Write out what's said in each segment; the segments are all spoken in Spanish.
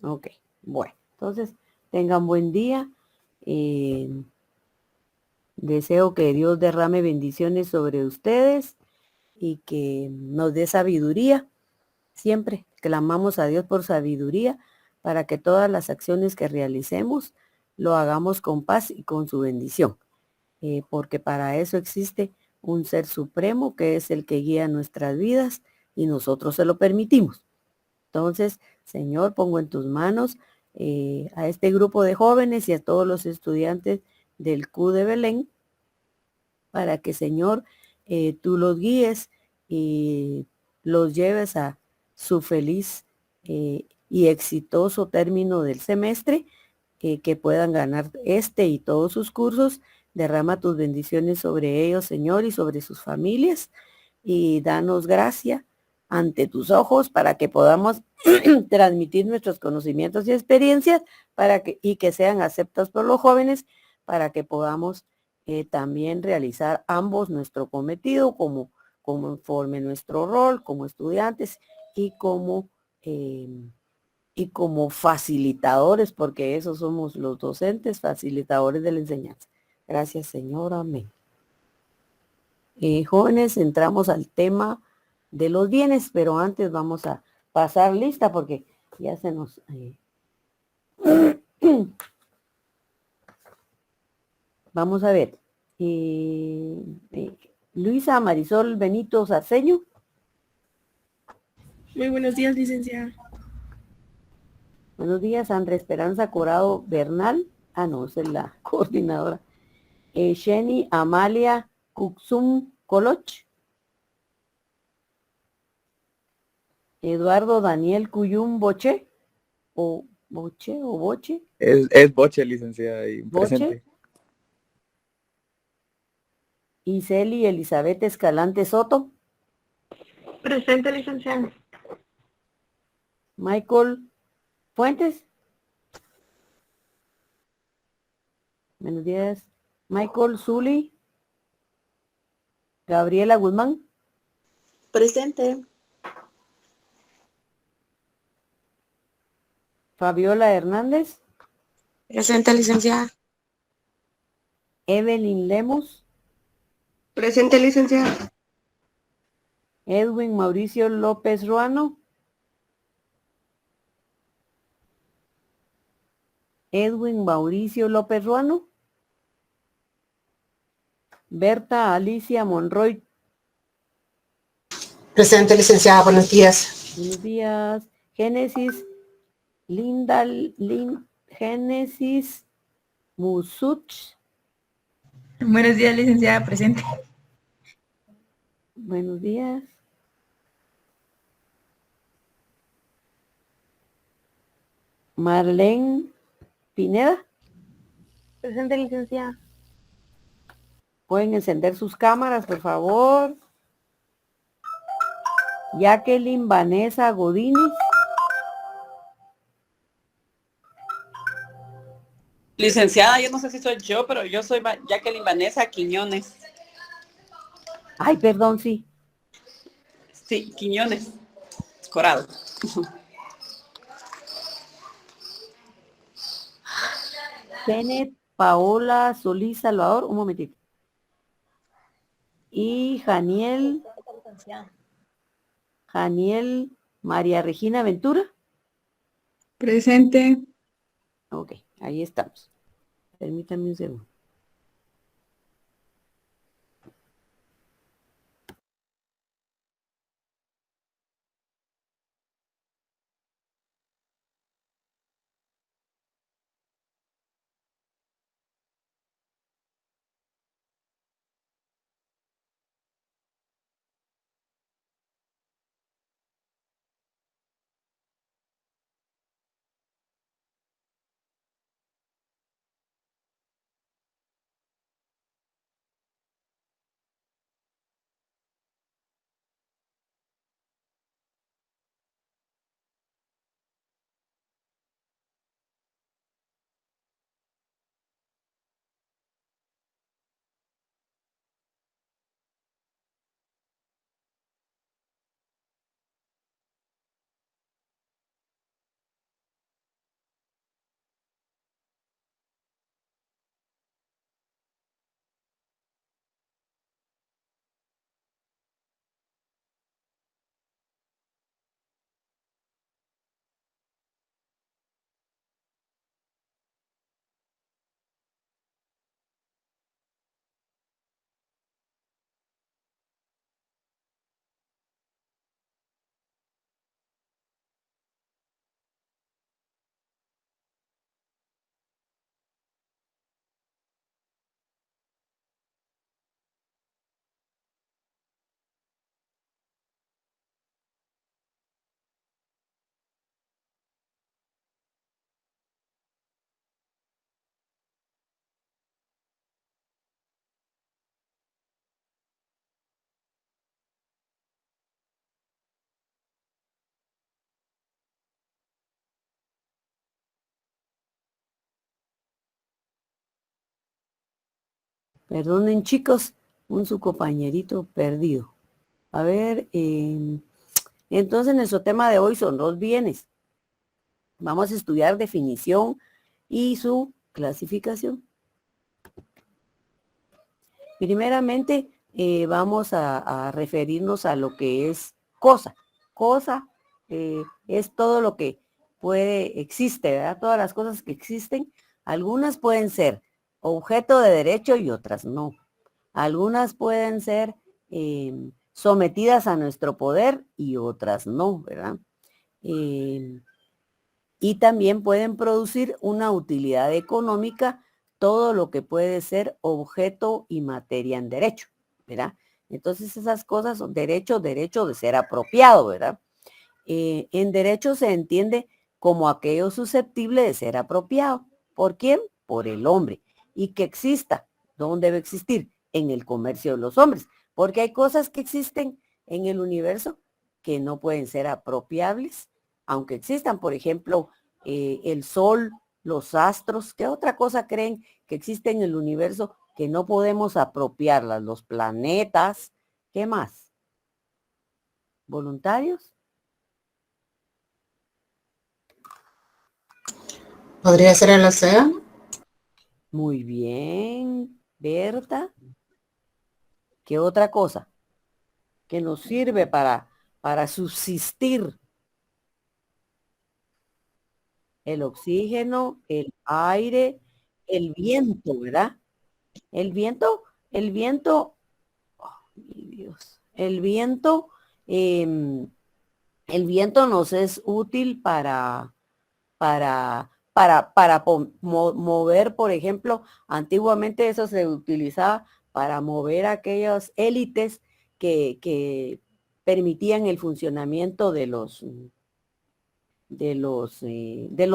Ok, bueno, entonces tengan buen día. Eh, Deseo que Dios derrame bendiciones sobre ustedes y que nos dé sabiduría. Siempre clamamos a Dios por sabiduría para que todas las acciones que realicemos lo hagamos con paz y con su bendición, porque para eso existe un ser supremo que es el que guía nuestras vidas y nosotros se lo permitimos. Entonces, Señor, pongo en tus manos a este grupo de jóvenes y a todos los estudiantes del Q de Belén para que, Señor, tú los guíes y los lleves a su feliz y exitoso término del semestre, que puedan ganar este y todos sus cursos. Derrama tus bendiciones sobre ellos, Señor, y sobre sus familias, y danos gracia ante tus ojos para que podamos transmitir nuestros conocimientos y experiencias y que sean aceptados por los jóvenes, para que podamos también realizar ambos nuestro cometido conforme nuestro rol como estudiantes y eh, y como facilitadores, porque esos somos los docentes, facilitadores de la enseñanza. Gracias, Señor. Amén. Jóvenes, entramos al tema de los bienes, pero antes vamos a pasar lista porque ya se nos... Vamos a ver. Luisa Marisol Benito Sarceño. Muy buenos días, licenciada. Buenos días, Sandra Esperanza Corado Bernal. Ah, no, esa es la coordinadora. Sheni Amalia Cuxum Coloch. Eduardo Daniel Cuyum Boche. O Boche o Boche. Es Boche, licenciada, y Boche. presente. Iseli Elizabeth Escalante Soto. Presente, licenciada. Michael Fuentes. Buenos días. Michael Zuli. Gabriela Guzmán. Presente. Fabiola Hernández. Presente, licenciada. Evelyn Lemus. Presente, licenciada. Edwin Mauricio López Ruano. Edwin Mauricio López Ruano. Berta Alicia Monroy. Presente, licenciada. Buenos días. Buenos días. Génesis Génesis Musuch. Buenos días, licenciada, presente. Buenos días. Marlene Pineda. Presente, licenciada. Pueden encender sus cámaras, por favor. Jacqueline Vanessa Godínez. Licenciada, yo no sé si soy yo, pero yo soy Jacqueline Vanessa Quiñones. Ay, perdón, sí. Sí, Quiñones, Corado. Kenneth Paola Solís Salvador, un momentito. Y Janiel María Regina Ventura. Presente. Ok, ahí estamos. Permítame un segundo. Perdonen, chicos, su compañerito perdido. A ver, entonces nuestro tema de hoy son los bienes. Vamos a estudiar definición y su clasificación. Primeramente, vamos a referirnos a lo que es cosa. Cosa es todo lo que existe, ¿verdad? Todas las cosas que existen. Algunas pueden ser objeto de derecho y otras no. Algunas pueden ser sometidas a nuestro poder y otras no, ¿verdad? Y también pueden producir una utilidad económica, todo lo que puede ser objeto y materia en derecho, ¿verdad? Entonces esas cosas son derecho de ser apropiado, ¿verdad? En derecho se entiende como aquello susceptible de ser apropiado. ¿Por quién? Por el hombre. Y que exista. ¿Dónde debe existir? En el comercio de los hombres. Porque hay cosas que existen en el universo que no pueden ser apropiables, aunque existan. Por ejemplo, el sol, los astros. ¿Qué otra cosa creen que existe en el universo que no podemos apropiarlas? Los planetas. ¿Qué más? ¿Voluntarios? ¿Podría ser el océano? Muy bien, Berta. ¿Qué otra cosa que nos sirve para subsistir? El oxígeno, el aire, el viento, ¿verdad? El viento, oh, mi Dios, em, el viento nos es útil para mover, por ejemplo, antiguamente eso se utilizaba para mover aquellas élites que permitían el funcionamiento de los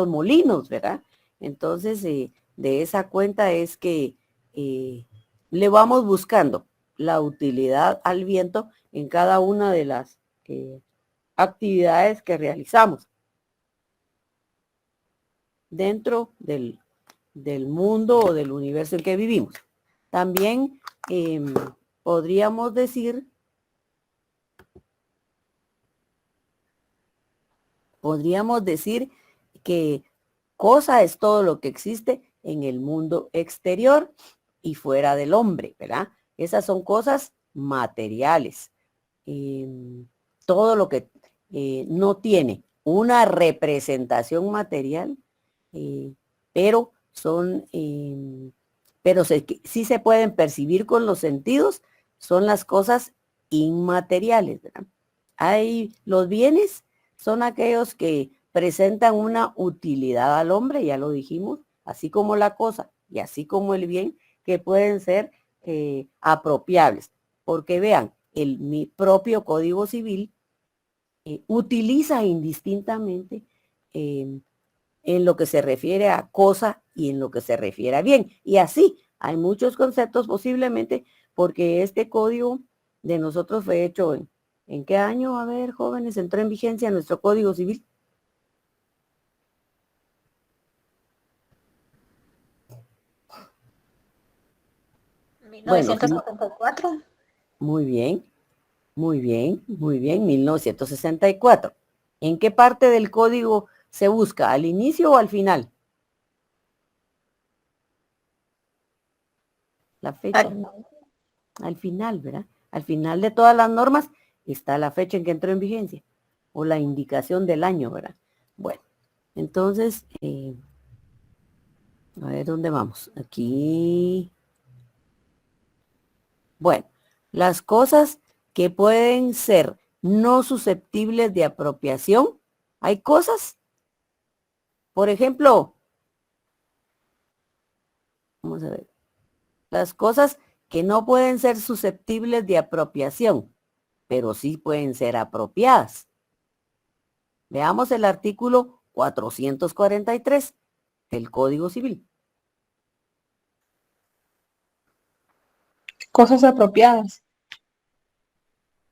molinos, ¿verdad? Entonces, de esa cuenta es que le vamos buscando la utilidad al viento en cada una de las actividades que realizamos dentro del mundo o del universo en que vivimos. También podríamos decir que cosa es todo lo que existe en el mundo exterior y fuera del hombre, ¿verdad? Esas son cosas materiales. Todo lo que no tiene una representación material, pero sí se pueden percibir con los sentidos, son las cosas inmateriales, ¿verdad? Los bienes son aquellos que presentan una utilidad al hombre, ya lo dijimos, así como la cosa y así como el bien, que pueden ser apropiables. Porque vean, mi propio Código Civil utiliza indistintamente en lo que se refiere a cosa y en lo que se refiere a bien. Y así hay muchos conceptos posiblemente porque este código de nosotros fue hecho ¿en qué año? A ver, jóvenes, entró en vigencia nuestro Código Civil. Bueno, 1974. Muy bien, 1964. ¿En qué parte del código se busca? ¿Al inicio o al final? La fecha. Al final, ¿verdad? Al final de todas las normas está la fecha en que entró en vigencia o la indicación del año, ¿verdad? Bueno, entonces, a ver dónde vamos. Aquí. Bueno, las cosas que pueden ser no susceptibles de apropiación. Hay cosas, por ejemplo, vamos a ver, las cosas que no pueden ser susceptibles de apropiación, pero sí pueden ser apropiadas. Veamos el artículo 443 del Código Civil. Cosas apropiadas.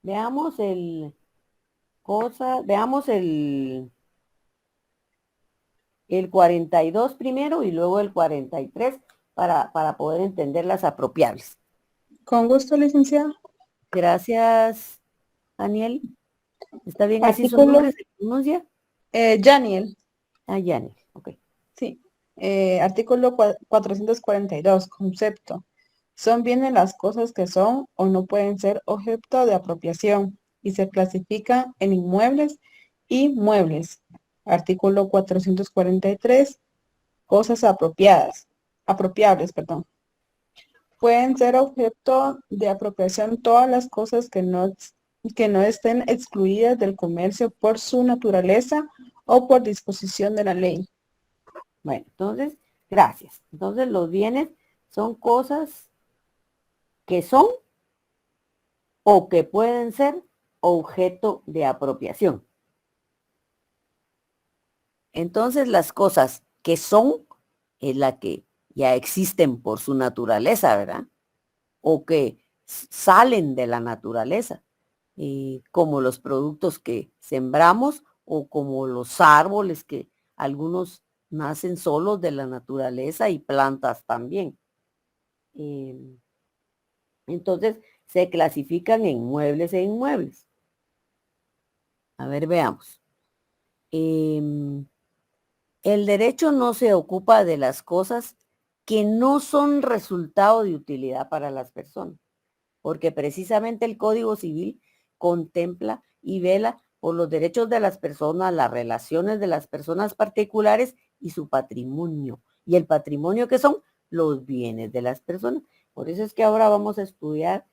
Veamos el 42 primero y luego el 43 para poder entender las apropiables. Con gusto, licenciada. Gracias, Daniel. ¿Está bien así su Artículo. nombre? ¿Se pronuncia? Janiel, Ah, Yanel. Ok. sí. Artículo 442, concepto. Son bienes las cosas que son o no pueden ser objeto de apropiación y se clasifican en inmuebles y muebles. Artículo 443, cosas apropiables, perdón. Pueden ser objeto de apropiación todas las cosas que no estén excluidas del comercio por su naturaleza o por disposición de la ley. Bueno, entonces, gracias. Entonces, los bienes son cosas que son o que pueden ser objeto de apropiación. Entonces, las cosas que son es la que ya existen por su naturaleza, ¿verdad? O que salen de la naturaleza, como los productos que sembramos o como los árboles que algunos nacen solos de la naturaleza y plantas también. Entonces, se clasifican en muebles e inmuebles. A ver, veamos. El derecho no se ocupa de las cosas que no son resultado de utilidad para las personas, porque precisamente el Código Civil contempla y vela por los derechos de las personas, las relaciones de las personas particulares y su patrimonio. Y el patrimonio que son los bienes de las personas. Por eso es que ahora vamos a estudiar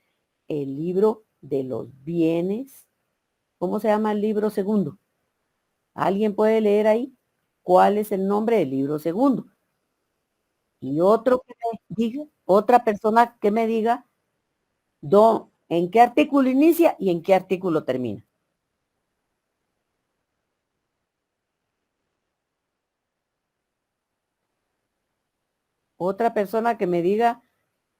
el libro de los bienes. ¿Cómo se llama el libro segundo? ¿Alguien puede leer ahí cuál es el nombre del libro segundo? Y otro que me diga, otra persona que me diga en qué artículo inicia y en qué artículo termina. Otra persona que me diga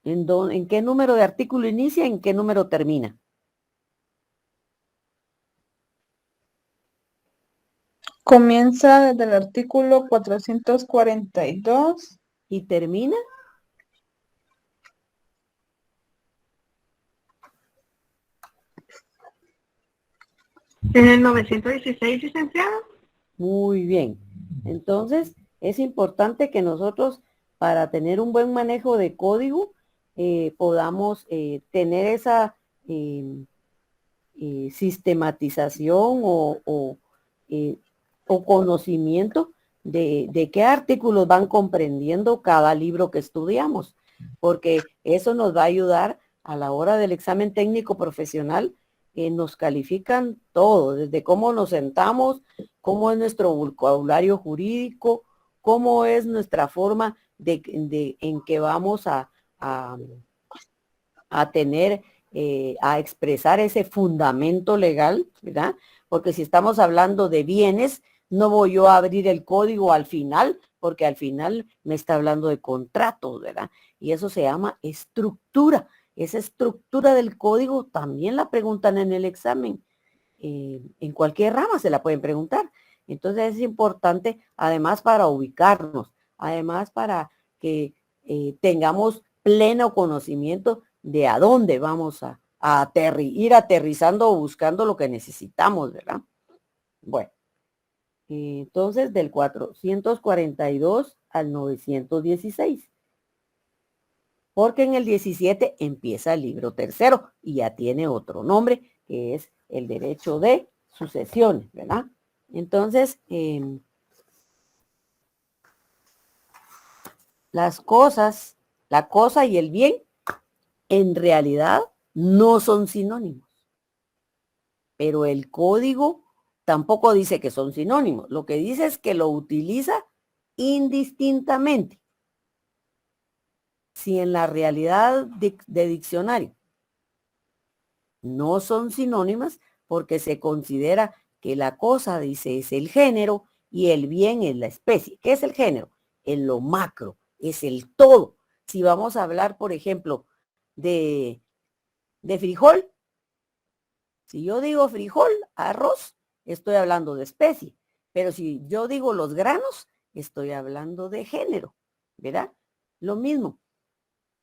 en qué número de artículo inicia y en qué número termina. Comienza desde el artículo 442. ¿Y termina? En el 916, licenciado. Muy bien. Entonces, es importante que nosotros, para tener un buen manejo de código, podamos tener esa sistematización o conocimiento de qué artículos van comprendiendo cada libro que estudiamos, porque eso nos va a ayudar a la hora del examen técnico profesional. Nos califican todo, desde cómo nos sentamos, cómo es nuestro vocabulario jurídico, cómo es nuestra forma en que vamos a tener, a expresar ese fundamento legal, ¿verdad? Porque si estamos hablando de bienes, no voy yo a abrir el código al final, porque al final me está hablando de contratos, ¿verdad? Y eso se llama estructura. Esa estructura del código también la preguntan en el examen. En cualquier rama se la pueden preguntar. Entonces es importante, además, para ubicarnos, además para que tengamos pleno conocimiento de a dónde vamos a ir aterrizando o buscando lo que necesitamos, ¿verdad? Bueno, entonces del 442 al 916. Porque en el 17 empieza el libro tercero y ya tiene otro nombre, que es el derecho de sucesiones, ¿verdad? Entonces, las cosas, la cosa y el bien, en realidad no son sinónimos. Pero el código tampoco dice que son sinónimos. Lo que dice es que lo utiliza indistintamente. Si en la realidad de diccionario no son sinónimas, porque se considera que la cosa, dice, es el género y el bien es la especie. ¿Qué es el género? En lo macro, es el todo. Si vamos a hablar, por ejemplo, de frijol, si yo digo frijol, arroz, estoy hablando de especie. Pero si yo digo los granos, estoy hablando de género, ¿verdad? Lo mismo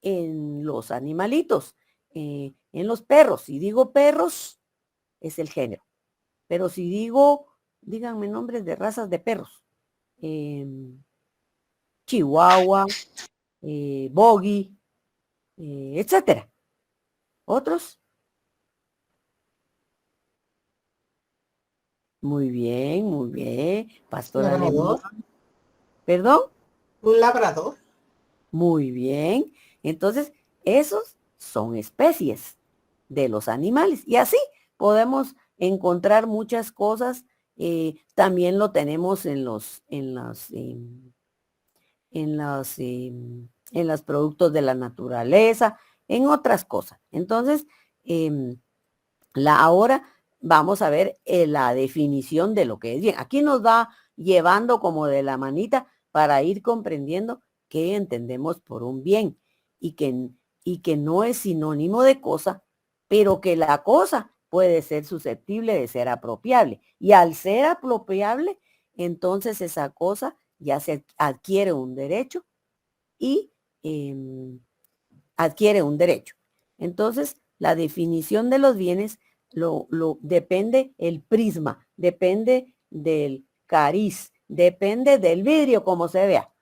en los animalitos. en los perros. Si digo perros, es el género. Pero si digo, díganme nombres de razas de perros. Chihuahua, Bogie, etcétera. ¿Otros? Muy bien, muy bien. Pastor Labrador. alemán. ¿Perdón? Un labrador. Muy bien. Entonces, esos son especies de los animales. Y así podemos encontrar muchas cosas. También lo tenemos en los productos de la naturaleza, en otras cosas. Entonces, ahora vamos a ver la definición de lo que es bien. Aquí nos va llevando como de la manita para ir comprendiendo qué entendemos por un bien y que no es sinónimo de cosa, pero que la cosa puede ser susceptible de ser apropiable. Y al ser apropiable, entonces esa cosa ya se adquiere un derecho y adquiere un derecho. Entonces, la definición de los bienes depende el prisma, depende del cariz, depende del vidrio, como se vea.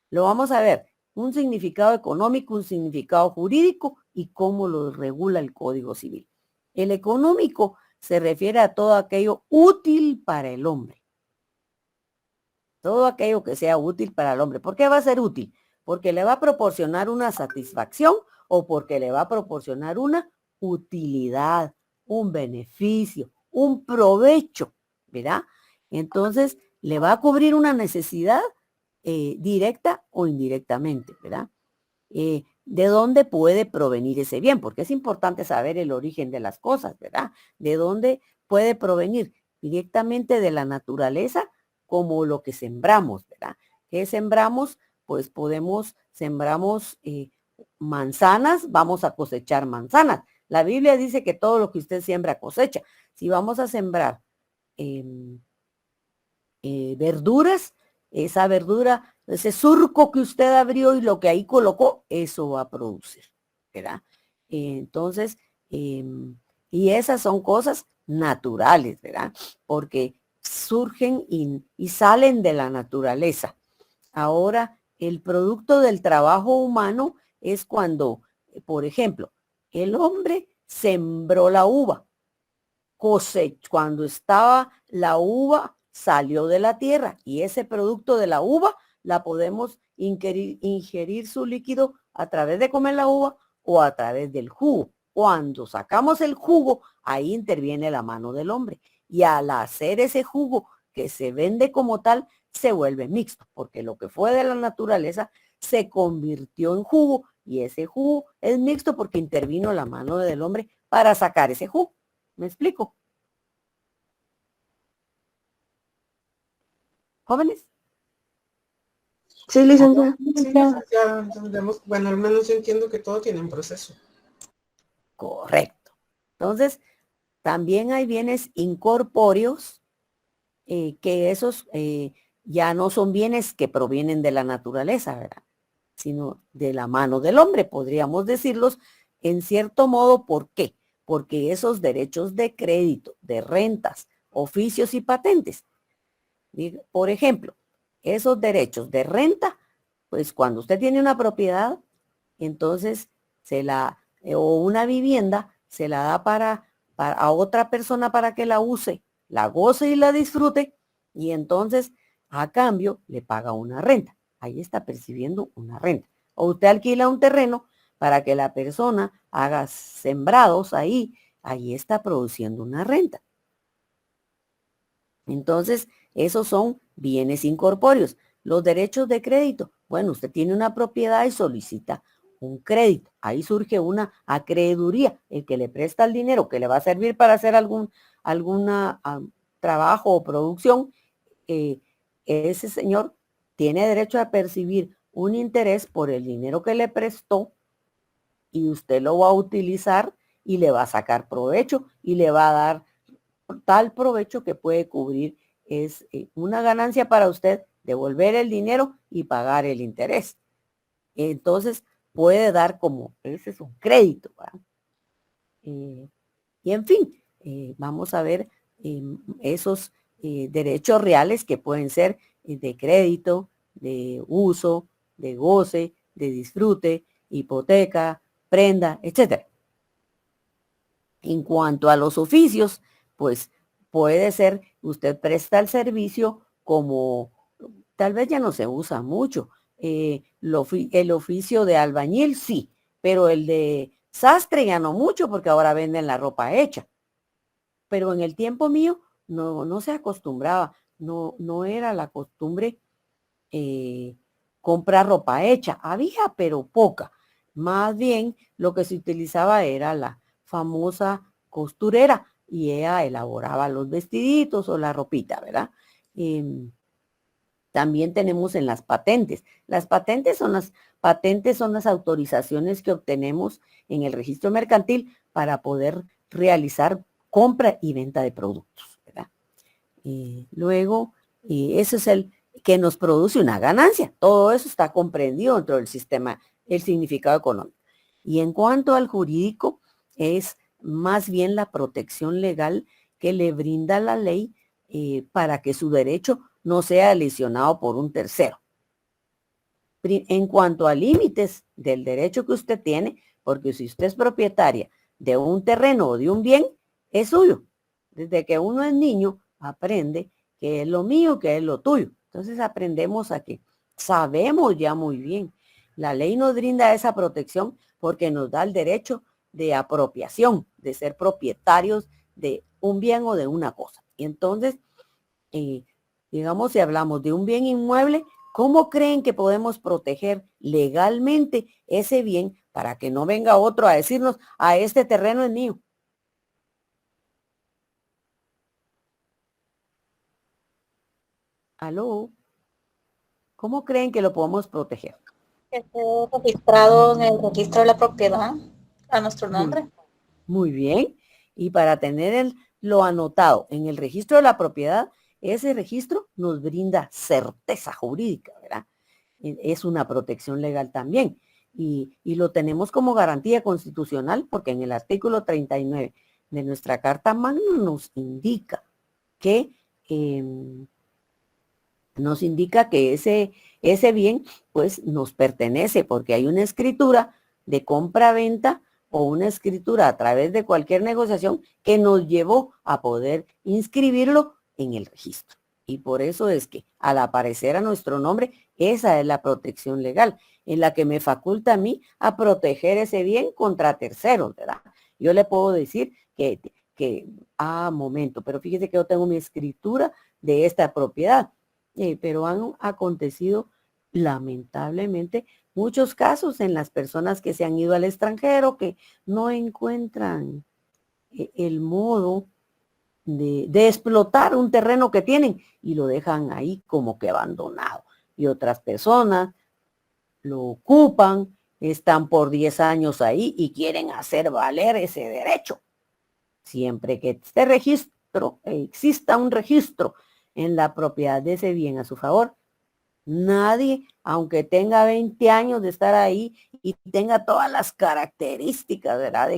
Lo vamos a ver, un significado económico, un significado jurídico y cómo lo regula el Código Civil. El económico se refiere a todo aquello útil para el hombre. Todo aquello que sea útil para el hombre. ¿Por qué va a ser útil? Porque le va a proporcionar una satisfacción o porque le va a proporcionar una utilidad, un beneficio, un provecho, ¿verdad? Entonces, le va a cubrir una necesidad directa o indirectamente, ¿verdad? ¿De dónde puede provenir ese bien? Porque es importante saber el origen de las cosas, ¿verdad? ¿De dónde puede provenir? Directamente de la naturaleza, como lo que sembramos, ¿verdad? ¿Qué sembramos? Pues sembramos manzanas, vamos a cosechar manzanas. La Biblia dice que todo lo que usted siembra cosecha. Si vamos a sembrar verduras, esa verdura, ese surco que usted abrió y lo que ahí colocó, eso va a producir, ¿verdad? Entonces, y esas son cosas naturales, ¿verdad? Porque surgen y salen de la naturaleza. Ahora, el producto del trabajo humano es cuando, por ejemplo, el hombre sembró la uva, cuando estaba la uva salió de la tierra y ese producto de la uva la podemos ingerir su líquido a través de comer la uva o a través del jugo. Cuando sacamos el jugo, ahí interviene la mano del hombre. Y al hacer ese jugo que se vende como tal, se vuelve mixto, porque lo que fue de la naturaleza se convirtió en jugo y ese jugo es mixto porque intervino la mano del hombre para sacar ese jugo. ¿Me explico? ¿Jóvenes? Sí, licenciada. Sí, ya entendemos. Bueno, al menos yo entiendo que todo tiene un proceso. Correcto. Entonces, también hay bienes incorpóreos, que esos ya no son bienes que provienen de la naturaleza, ¿verdad? Sino de la mano del hombre, podríamos decirlos en cierto modo. ¿Por qué? Porque esos derechos de crédito, de rentas, oficios y patentes, por ejemplo, esos derechos de renta, pues cuando usted tiene una propiedad, entonces o una vivienda, se la da a otra persona para que la use, la goce y la disfrute, y entonces a cambio le paga una renta. Ahí está percibiendo una renta. O usted alquila un terreno para que la persona haga sembrados ahí está produciendo una renta. Entonces, esos son bienes incorpóreos. Los derechos de crédito. Bueno, usted tiene una propiedad y solicita un crédito. Ahí surge una acreeduría. El que le presta el dinero que le va a servir para hacer algún trabajo o producción, ese señor tiene derecho a percibir un interés por el dinero que le prestó y usted lo va a utilizar y le va a sacar provecho y le va a dar tal provecho que puede cubrir una ganancia para usted, devolver el dinero y pagar el interés. Entonces puede dar ese es un crédito, ¿verdad? Y en fin, vamos a ver esos derechos reales que pueden ser de crédito, de uso, de goce, de disfrute, hipoteca, prenda, etcétera. En cuanto a los oficios, pues puede ser, usted presta el servicio como, tal vez ya no se usa mucho, el oficio de albañil sí, pero el de sastre ya no mucho porque ahora venden la ropa hecha. Pero en el tiempo mío no se acostumbraba, no era la costumbre comprar ropa hecha. Había, pero poca. Más bien lo que se utilizaba era la famosa costurera y ella elaboraba los vestiditos o la ropita, ¿verdad? También tenemos en las patentes. Las patentes son las autorizaciones que obtenemos en el registro mercantil para poder realizar compra y venta de productos, ¿verdad? Luego, eso es el que nos produce una ganancia. Todo eso está comprendido dentro del sistema, el significado económico. Y en cuanto al jurídico, es más bien la protección legal que le brinda la ley para que su derecho no sea lesionado por un tercero. En cuanto a límites del derecho que usted tiene, porque si usted es propietaria de un terreno o de un bien, es suyo. Desde que uno es niño, aprende que es lo mío, que es lo tuyo. Entonces aprendemos a que sabemos ya muy bien. La ley nos brinda esa protección porque nos da el derecho de apropiación, de ser propietarios de un bien o de una cosa. Y entonces, digamos, si hablamos de un bien inmueble, ¿cómo creen que podemos proteger legalmente ese bien para que no venga otro a decirnos, este terreno es mío? ¿Aló? ¿Cómo creen que lo podemos proteger? Que esté registrado en el registro de la propiedad a nuestro nombre. Muy bien. Y para tener lo anotado en el registro de la propiedad, ese registro nos brinda certeza jurídica, ¿verdad? Es una protección legal también. Y lo tenemos como garantía constitucional porque en el artículo 39 de nuestra Carta Magna nos indica que ese bien pues nos pertenece porque hay una escritura de compra-venta o una escritura a través de cualquier negociación que nos llevó a poder inscribirlo en el registro. Y por eso es que al aparecer a nuestro nombre, esa es la protección legal en la que me faculta a mí a proteger ese bien contra terceros, ¿verdad? Yo le puedo decir momento, pero fíjese que yo tengo mi escritura de esta propiedad. Pero han acontecido lamentablemente muchos casos en las personas que se han ido al extranjero que no encuentran el modo de explotar un terreno que tienen y lo dejan ahí como que abandonado. Y otras personas lo ocupan, están por 10 años ahí y quieren hacer valer ese derecho. Siempre que exista un registro en la propiedad de ese bien a su favor, nadie, aunque tenga 20 años de estar ahí y tenga todas las características, ¿verdad?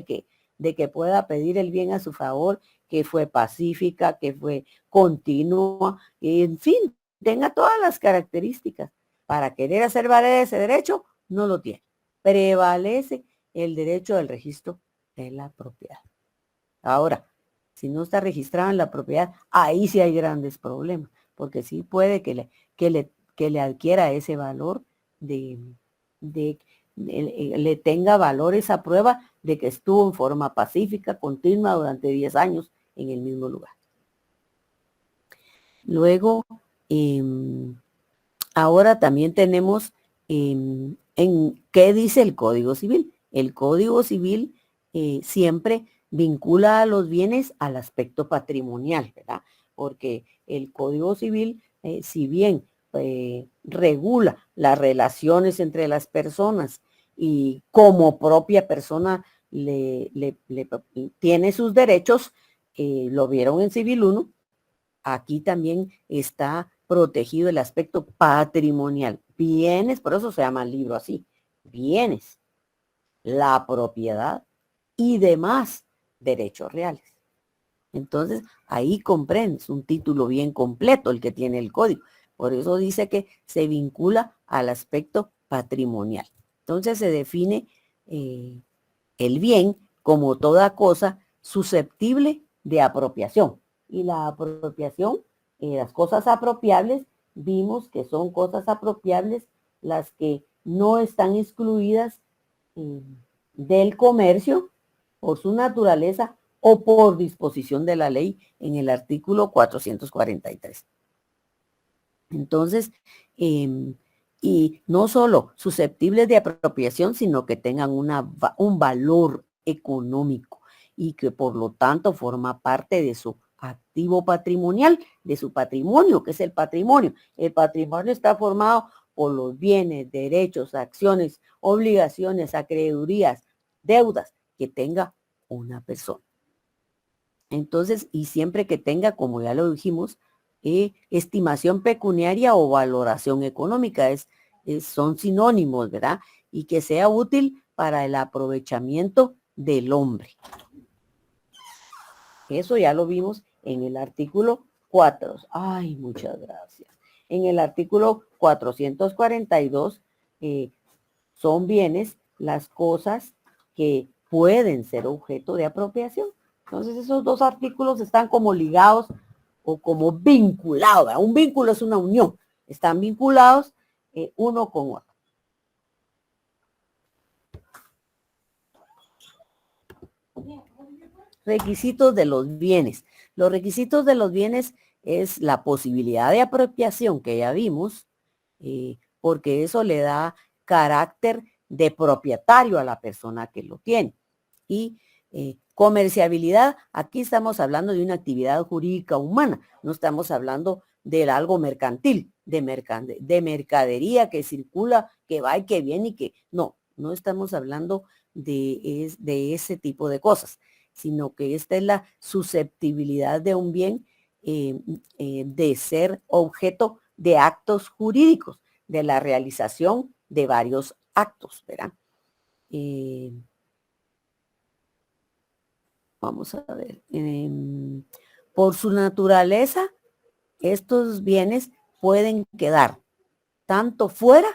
De que pueda pedir el bien a su favor, que fue pacífica, que fue continua, en fin, tenga todas las características para querer hacer valer ese derecho, no lo tiene. Prevalece el derecho del registro de la propiedad. Ahora, si no está registrado en la propiedad, ahí sí hay grandes problemas, porque sí puede que le adquiera ese valor le tenga valor esa prueba de que estuvo en forma pacífica, continua durante 10 años en el mismo lugar. Luego, ahora también tenemos ¿qué dice el Código Civil? El Código Civil siempre vincula a los bienes al aspecto patrimonial, ¿verdad? Porque el Código Civil, si bien regula las relaciones entre las personas y como propia persona tiene sus derechos, lo vieron en Civil 1, aquí también está protegido el aspecto patrimonial. Bienes, por eso se llama el libro así, bienes, la propiedad y demás derechos reales. Entonces, ahí comprendes un título bien completo el que tiene el código. Por eso dice que se vincula al aspecto patrimonial. Entonces se define el bien como toda cosa susceptible de apropiación. Y la apropiación, las cosas apropiables, vimos que son cosas apropiables las que no están excluidas del comercio por su naturaleza o por disposición de la ley en el artículo 443. Entonces, y no solo susceptibles de apropiación, sino que tengan un valor económico y que por lo tanto forma parte de su activo patrimonial, de su patrimonio, que es el patrimonio. El patrimonio está formado por los bienes, derechos, acciones, obligaciones, acreedurías, deudas que tenga una persona. Entonces, y siempre que tenga, como ya lo dijimos, estimación pecuniaria o valoración económica, son sinónimos, ¿verdad? Y que sea útil para el aprovechamiento del hombre. Eso ya lo vimos en el artículo 4. Ay, muchas gracias. En el artículo 442 son bienes las cosas que pueden ser objeto de apropiación. Entonces esos dos artículos están como ligados o como vinculados, ¿verdad? Un vínculo es una unión. Están vinculados uno con otro. Requisitos de los bienes. Los requisitos de los bienes es la posibilidad de apropiación que ya vimos, porque eso le da carácter de propietario a la persona que lo tiene. Y comerciabilidad, aquí estamos hablando de una actividad jurídica humana, no estamos hablando de algo mercantil, de mercadería que circula, que va y que viene y que no estamos hablando de ese tipo de cosas, sino que esta es la susceptibilidad de un bien de ser objeto de actos jurídicos, de la realización de varios actos, ¿verdad? Vamos a ver. Por su naturaleza, estos bienes pueden quedar tanto fuera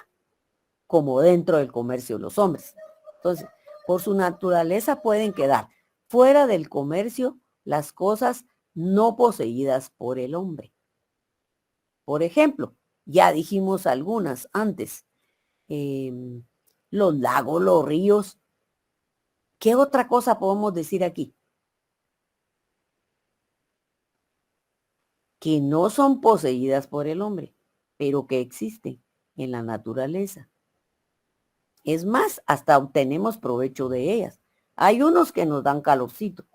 como dentro del comercio de los hombres. Entonces, por su naturaleza pueden quedar fuera del comercio las cosas no poseídas por el hombre. Por ejemplo, ya dijimos algunas antes, los lagos, los ríos. ¿Qué otra cosa podemos decir aquí? Que no son poseídas por el hombre, pero que existen en la naturaleza. Es más, hasta obtenemos provecho de ellas. Hay unos que nos dan calorcito.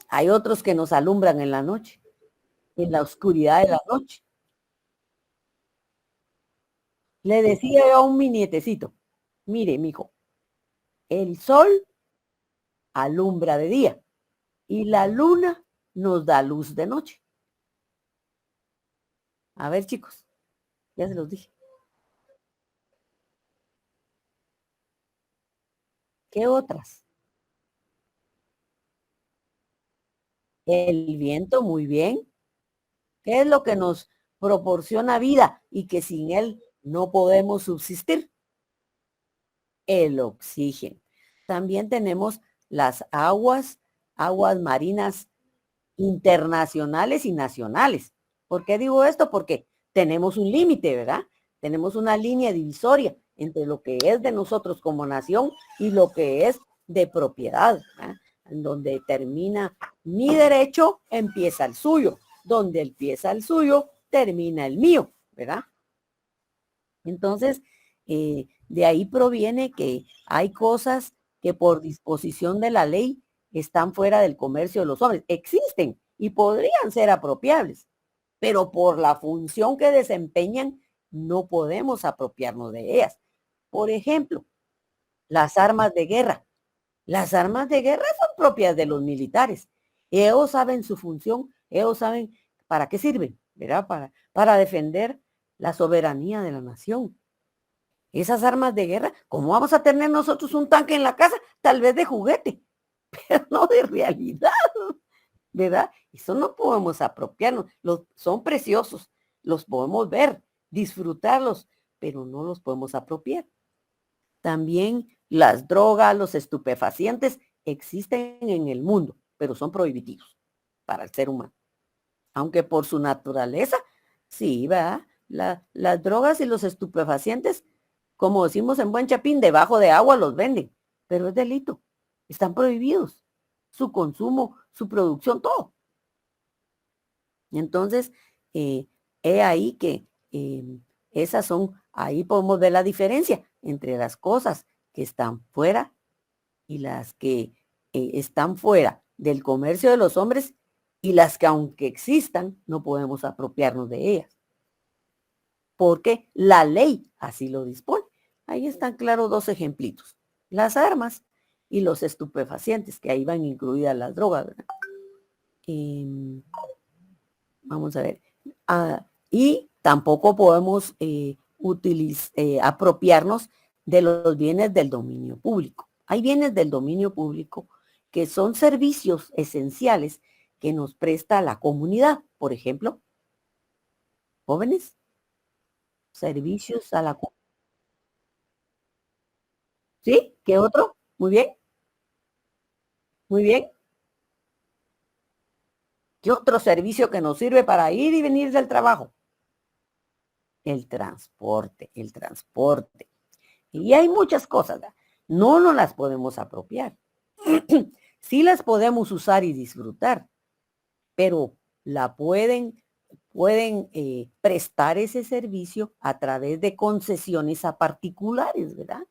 Hay otros que nos alumbran en la noche, en la oscuridad de la noche. Le decía yo a mi nietecito, mire, mijo, el sol alumbra de día y la luna nos da luz de noche. A ver, chicos, ya se los dije. ¿Qué otras? El viento, muy bien. ¿Qué es lo que nos proporciona vida y que sin él no podemos subsistir? El oxígeno. También tenemos las aguas marinas internacionales y nacionales. ¿Por qué digo esto? Porque tenemos un límite, ¿verdad? Tenemos una línea divisoria entre lo que es de nosotros como nación y lo que es de propiedad, ¿verdad? En donde termina mi derecho, empieza el suyo. Donde empieza el suyo, termina el mío, ¿verdad? Entonces, de ahí proviene que hay cosas que por disposición de la ley están fuera del comercio de los hombres. Existen y podrían ser apropiables, pero por la función que desempeñan, no podemos apropiarnos de ellas. Por ejemplo, las armas de guerra. Las armas de guerra son propias de los militares. Ellos saben su función, ellos saben para qué sirven, ¿verdad? Para defender la soberanía de la nación. Esas armas de guerra, ¿cómo vamos a tener nosotros un tanque en la casa? Tal vez de juguete, pero no de realidad, ¿verdad? Eso no podemos apropiarnos. Son preciosos, los podemos ver, disfrutarlos, pero no los podemos apropiar. También las drogas, los estupefacientes existen en el mundo, pero son prohibitivos para el ser humano. Aunque por su naturaleza, sí, ¿verdad? Las drogas y los estupefacientes, como decimos en buen chapín, debajo de agua los venden, pero es delito. Están prohibidos. Su consumo, su producción, todo. Entonces, he ahí que esas son, ahí podemos ver la diferencia entre las cosas que están fuera y las que están fuera del comercio de los hombres y las que aunque existan, no podemos apropiarnos de ellas. Porque la ley así lo dispone. Ahí están claros dos ejemplitos. Las armas y los estupefacientes, que ahí van incluidas las drogas, ¿verdad? Vamos a ver. Y tampoco podemos apropiarnos de los bienes del dominio público. Hay bienes del dominio público que son servicios esenciales que nos presta la comunidad. Por ejemplo, jóvenes, servicios a la comunidad. ¿Sí? ¿Qué otro? Muy bien. Muy bien. ¿Qué otro servicio que nos sirve para ir y venir del trabajo? El transporte, el transporte. Y hay muchas cosas, ¿verdad? No nos las podemos apropiar. Sí las podemos usar y disfrutar, pero la pueden prestar ese servicio a través de concesiones a particulares, ¿verdad?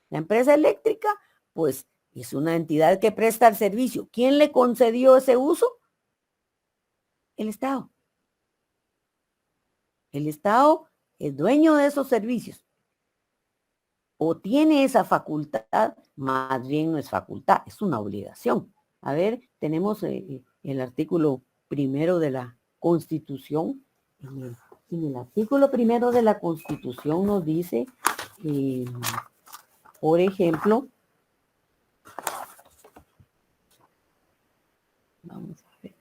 La empresa eléctrica, pues, es una entidad que presta el servicio. ¿Quién le concedió ese uso? El Estado. El Estado es dueño de esos servicios. O tiene esa facultad, más bien no es facultad, es una obligación. A ver, tenemos el artículo 1 de la Constitución. En el artículo 1 de la Constitución nos dice, por ejemplo, vamos a ver,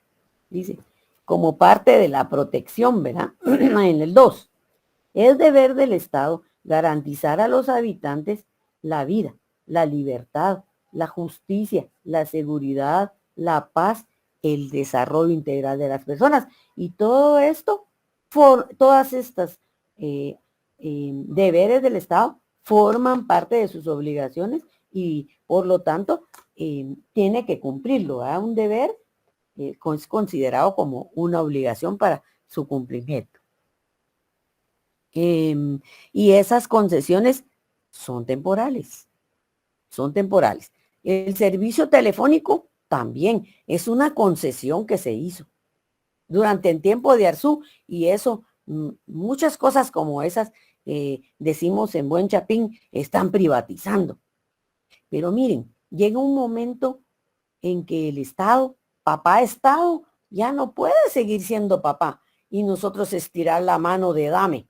dice, como parte de la protección, ¿verdad? En el 2, es deber del Estado garantizar a los habitantes la vida, la libertad, la justicia, la seguridad, la paz, el desarrollo integral de las personas. Y todo esto, todas estas deberes del Estado forman parte de sus obligaciones y por lo tanto tiene que cumplirlo, ¿verdad? Un deber es considerado como una obligación para su cumplimiento. Y esas concesiones son temporales. Son temporales. El servicio telefónico también es una concesión que se hizo durante el tiempo de Arzú y eso, muchas cosas como esas, decimos en buen chapín, están privatizando. Pero miren, llega un momento en que el Estado, papá Estado, ya no puede seguir siendo papá y nosotros estirar la mano de dame.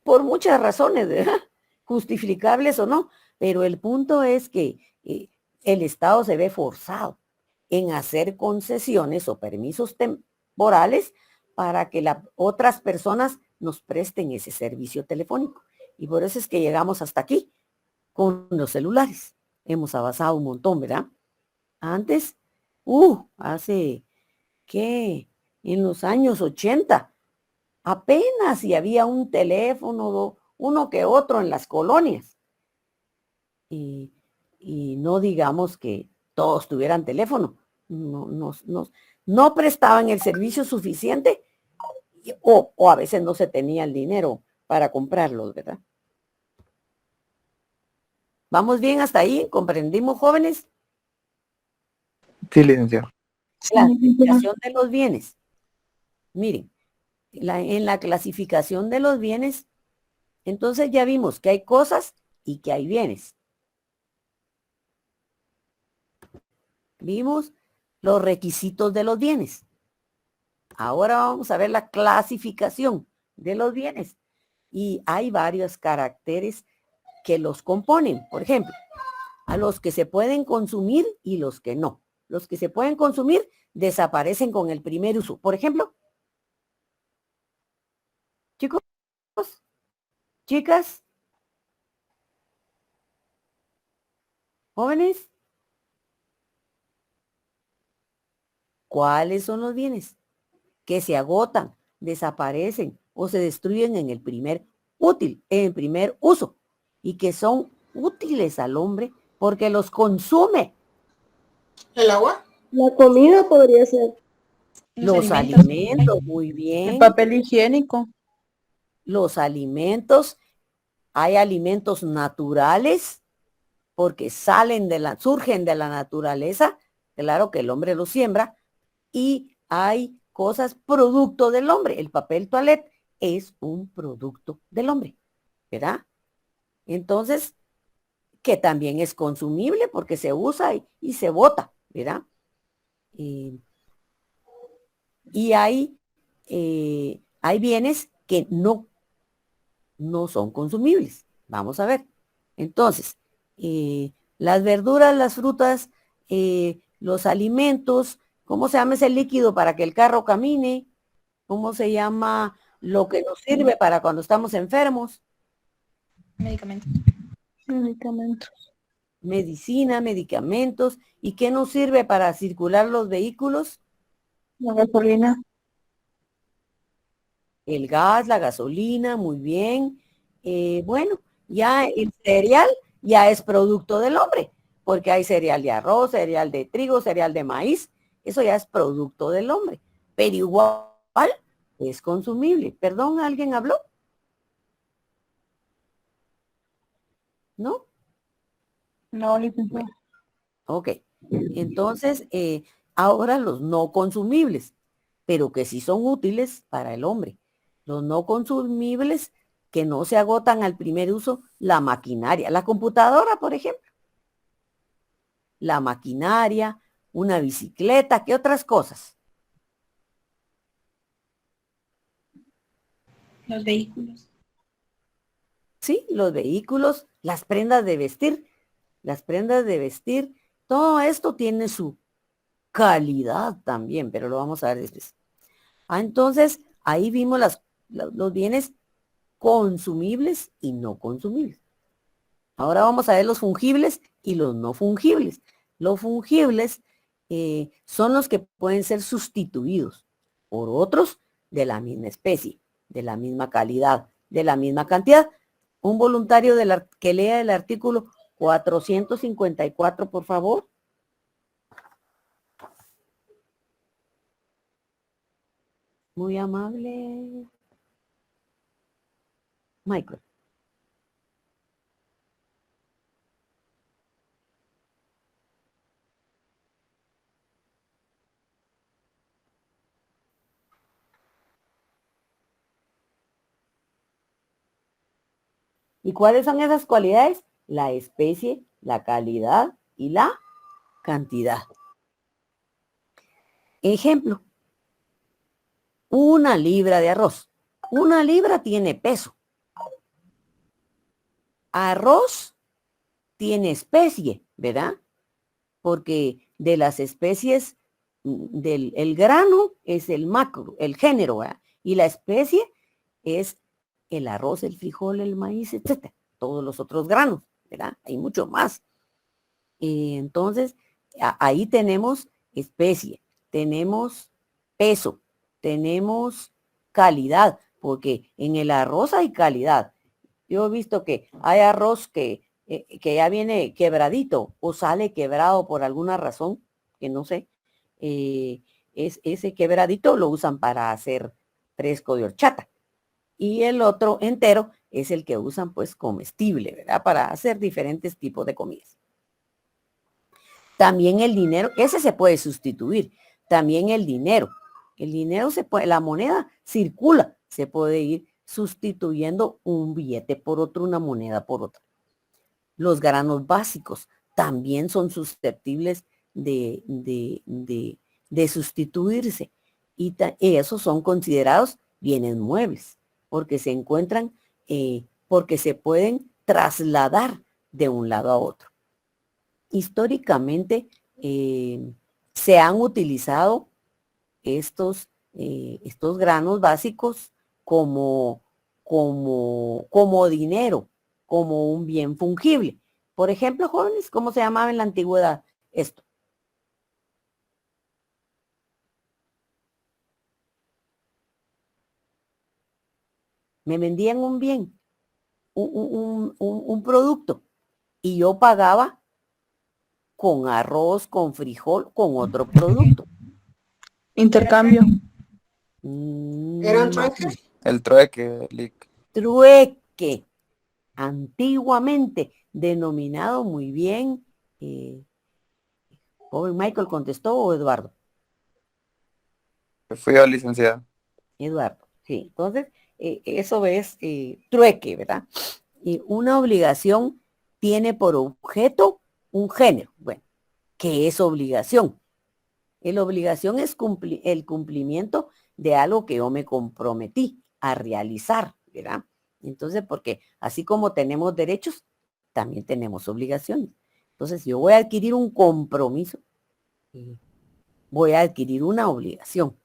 Por muchas razones, ¿verdad? Justificables o no, pero el punto es que el Estado se ve forzado en hacer concesiones o permisos temporales para que otras personas nos presten ese servicio telefónico. Y por eso es que llegamos hasta aquí con los celulares. Hemos avanzado un montón, ¿verdad? Antes, hace, ¿qué? En los años 80, apenas si había un teléfono, uno que otro en las colonias. Y no digamos que todos tuvieran teléfono. No prestaban el servicio suficiente o a veces no se tenía el dinero para comprarlos, ¿verdad? ¿Vamos bien hasta ahí? ¿Comprendimos, jóvenes? Sí, licenciado. Clasificación de los bienes. Miren, en la clasificación de los bienes, entonces ya vimos que hay cosas y que hay bienes. Vimos los requisitos de los bienes. Ahora vamos a ver la clasificación de los bienes. Y hay varios caracteres que los componen. Por ejemplo, a los que se pueden consumir y los que no. Los que se pueden consumir desaparecen con el primer uso. Por ejemplo, chicos, chicas, jóvenes, ¿cuáles son los bienes que se agotan, desaparecen o se destruyen en el primer uso y que son útiles al hombre porque los consume? ¿El agua? La comida podría ser. Los alimentos, muy El bien. papel higiénico. Los alimentos, hay alimentos naturales porque surgen de la naturaleza, claro que el hombre los siembra, y hay cosas producto del hombre. El papel toalette es un producto del hombre, ¿verdad? Entonces, que también es consumible porque se usa y se bota, ¿verdad? Y hay bienes que no son consumibles. Vamos a ver. Entonces, las verduras, las frutas, los alimentos, ¿cómo se llama ese líquido para que el carro camine? ¿Cómo se llama lo que nos sirve para cuando estamos enfermos? Medicamentos. Medicamentos. Medicina, medicamentos. ¿Y qué nos sirve para circular los vehículos? La gasolina. El gas, la gasolina, muy bien. Bueno, ya el cereal ya es producto del hombre, porque hay cereal de arroz, cereal de trigo, cereal de maíz. Eso ya es producto del hombre, pero igual es consumible. Perdón, ¿alguien habló? ¿No? No, licenciada. Ok. Entonces, ahora los no consumibles, pero que sí son útiles para el hombre. Los no consumibles que no se agotan al primer uso, la maquinaria, la computadora, por ejemplo. La maquinaria, una bicicleta, ¿qué otras cosas? Los vehículos. Sí, los vehículos, las prendas de vestir. Las prendas de vestir, todo esto tiene su calidad también, pero lo vamos a ver después. Entonces, ahí vimos los bienes consumibles y no consumibles. Ahora vamos a ver los fungibles y los no fungibles. Los fungibles son los que pueden ser sustituidos por otros de la misma especie, de la misma calidad, de la misma cantidad. Un voluntario que lea el artículo 454, por favor. Muy amable. Michael. ¿Y cuáles son esas cualidades? La especie, la calidad y la cantidad. Ejemplo. 1 libra de arroz. 1 libra tiene peso. Arroz tiene especie, ¿verdad? Porque de las especies, el grano es el macro, el género, ¿verdad? Y la especie es el arroz, el frijol, el maíz, etcétera. Todos los otros granos, ¿verdad? Hay mucho más. Entonces, ahí tenemos especie, tenemos peso, tenemos calidad, porque en el arroz hay calidad. Yo he visto que hay arroz que ya viene quebradito o sale quebrado por alguna razón, que no sé. Ese quebradito lo usan para hacer fresco de horchata. Y el otro entero es el que usan pues comestible, ¿verdad? Para hacer diferentes tipos de comidas. También el dinero, ese se puede sustituir. También el dinero. El dinero la moneda circula, se puede ir sustituyendo un billete por otro, una moneda por otra. Los granos básicos también son susceptibles de sustituirse. Y esos son considerados bienes muebles, porque se encuentran, porque se pueden trasladar de un lado a otro. históricamente se han utilizado estos granos básicos como dinero, como un bien fungible. Por ejemplo, jóvenes, ¿cómo se llamaba en la antigüedad esto? Me vendían un bien, un producto, y yo pagaba con arroz, con frijol, con otro producto. Intercambio. ¿Eran Más o trueques? menos. El trueque, Lick. Trueque, antiguamente denominado muy bien. ¿Joven Michael contestó o Eduardo? Fui yo, licenciado. Eduardo, sí. Entonces, eso es trueque, ¿verdad? Y una obligación tiene por objeto un género. Bueno, ¿qué es obligación? La obligación es el cumplimiento de algo que yo me comprometí a realizar, ¿verdad? Entonces, porque así como tenemos derechos, también tenemos obligaciones. Entonces, yo voy a adquirir un compromiso, voy a adquirir una obligación.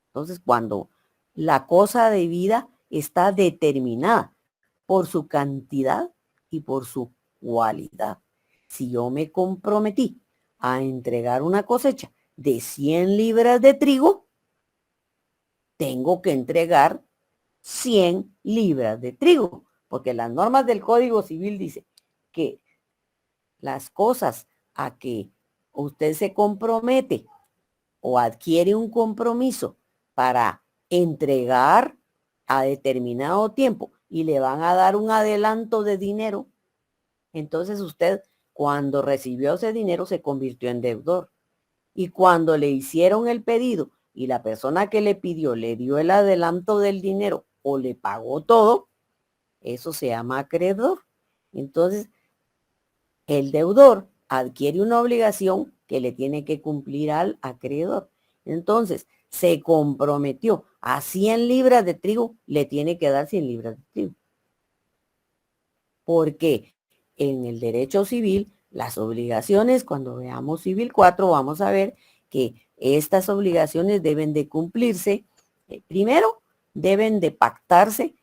Entonces, cuando la cosa de vida está determinada por su cantidad y por su cualidad. Si yo me comprometí a entregar una cosecha de 100 libras de trigo, tengo que entregar 100 libras de trigo, porque las normas del Código Civil dice que las cosas a que usted se compromete o adquiere un compromiso para entregar a determinado tiempo y le van a dar un adelanto de dinero, entonces usted cuando recibió ese dinero se convirtió en deudor. Y cuando le hicieron el pedido y la persona que le pidió le dio el adelanto del dinero o le pagó todo, eso se llama acreedor. Entonces, el deudor adquiere una obligación que le tiene que cumplir al acreedor. Entonces, se comprometió a 100 libras de trigo, le tiene que dar 100 libras de trigo. Porque en el derecho civil, las obligaciones, cuando veamos Civil 4, vamos a ver que estas obligaciones deben de cumplirse. Primero, deben de pactarse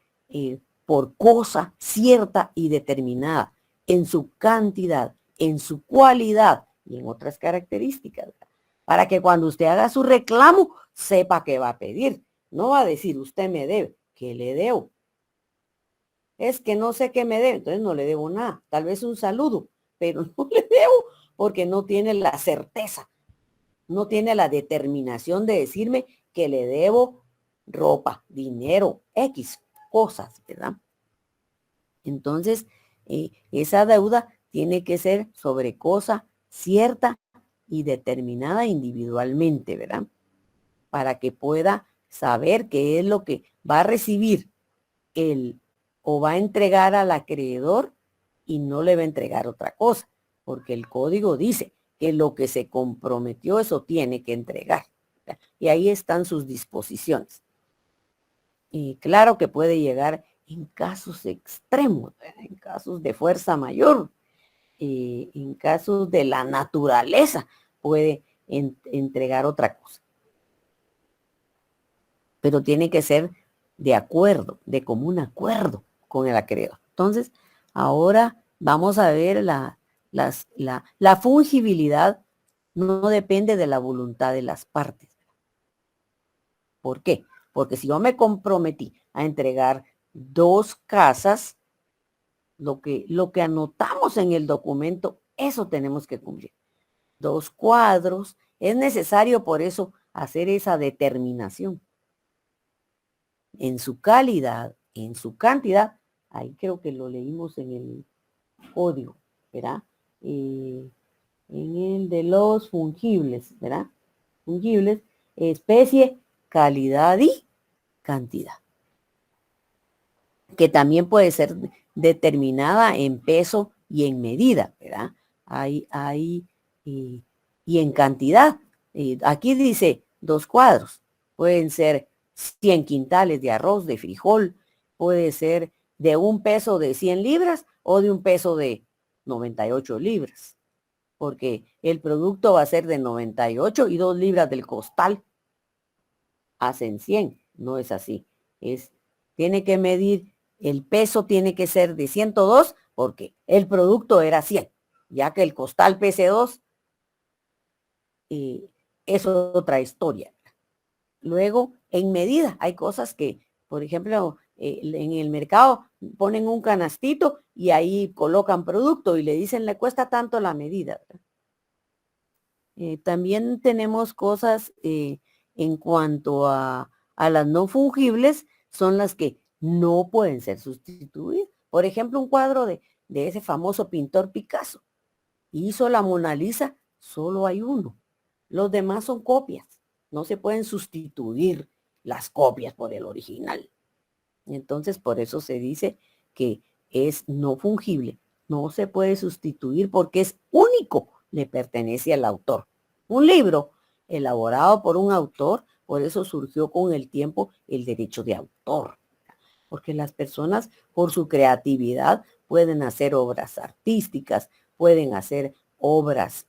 por cosa cierta y determinada, en su cantidad, en su cualidad y en otras características, para que cuando usted haga su reclamo, sepa qué va a pedir. No va a decir, usted me debe, ¿qué le debo? Es que no sé qué me debe, entonces no le debo nada. Tal vez un saludo, pero no le debo porque no tiene la certeza, no tiene la determinación de decirme que le debo ropa, dinero, X cosas, ¿verdad? Entonces, esa deuda tiene que ser sobre cosa cierta y determinada individualmente, ¿verdad? Para que pueda saber qué es lo que va a recibir o va a entregar al acreedor y no le va a entregar otra cosa, porque el código dice que lo que se comprometió, eso tiene que entregar. ¿Verdad? Y ahí están sus disposiciones. Y claro que puede llegar en casos extremos, ¿verdad? En casos de fuerza mayor, en casos de la naturaleza, puede entregar otra cosa. Pero tiene que ser de acuerdo, de común acuerdo con el acreedor. Entonces, ahora vamos a ver la fungibilidad no depende de la voluntad de las partes. ¿Por qué? Porque si yo me comprometí a entregar 2 casas, lo que anotamos en el documento, eso tenemos que cumplir. 2 cuadros, es necesario por eso hacer esa determinación. En su calidad, en su cantidad, ahí creo que lo leímos en el código, ¿verdad? En el de los fungibles, ¿verdad? Fungibles, especie, calidad y cantidad. Que también puede ser determinada en peso y en medida, ¿verdad? Y en cantidad. Aquí dice 2 cuadros. Pueden ser 100 quintales de arroz, de frijol. Puede ser de 1 peso de 100 libras o de 1 peso de 98 libras. porque el producto va a ser de 98 y 2 libras del costal hacen 100. No es así. Tiene que medir, el peso tiene que ser de 102 porque el producto era 100, ya que el costal pese 2, es otra historia. Luego, en medida, hay cosas que, por ejemplo, en el mercado ponen un canastito y ahí colocan producto y le dicen le cuesta tanto la medida. También tenemos cosas en cuanto a las no fungibles, son las que no pueden ser sustituidas. Por ejemplo, un cuadro de ese famoso pintor Picasso. Hizo la Mona Lisa, solo hay uno. Los demás son copias. No se pueden sustituir las copias por el original. Entonces, por eso se dice que es no fungible. No se puede sustituir porque es único, le pertenece al autor. Un libro elaborado por un autor, por eso surgió con el tiempo el derecho de autor. Porque las personas, por su creatividad, pueden hacer obras artísticas, pueden hacer obras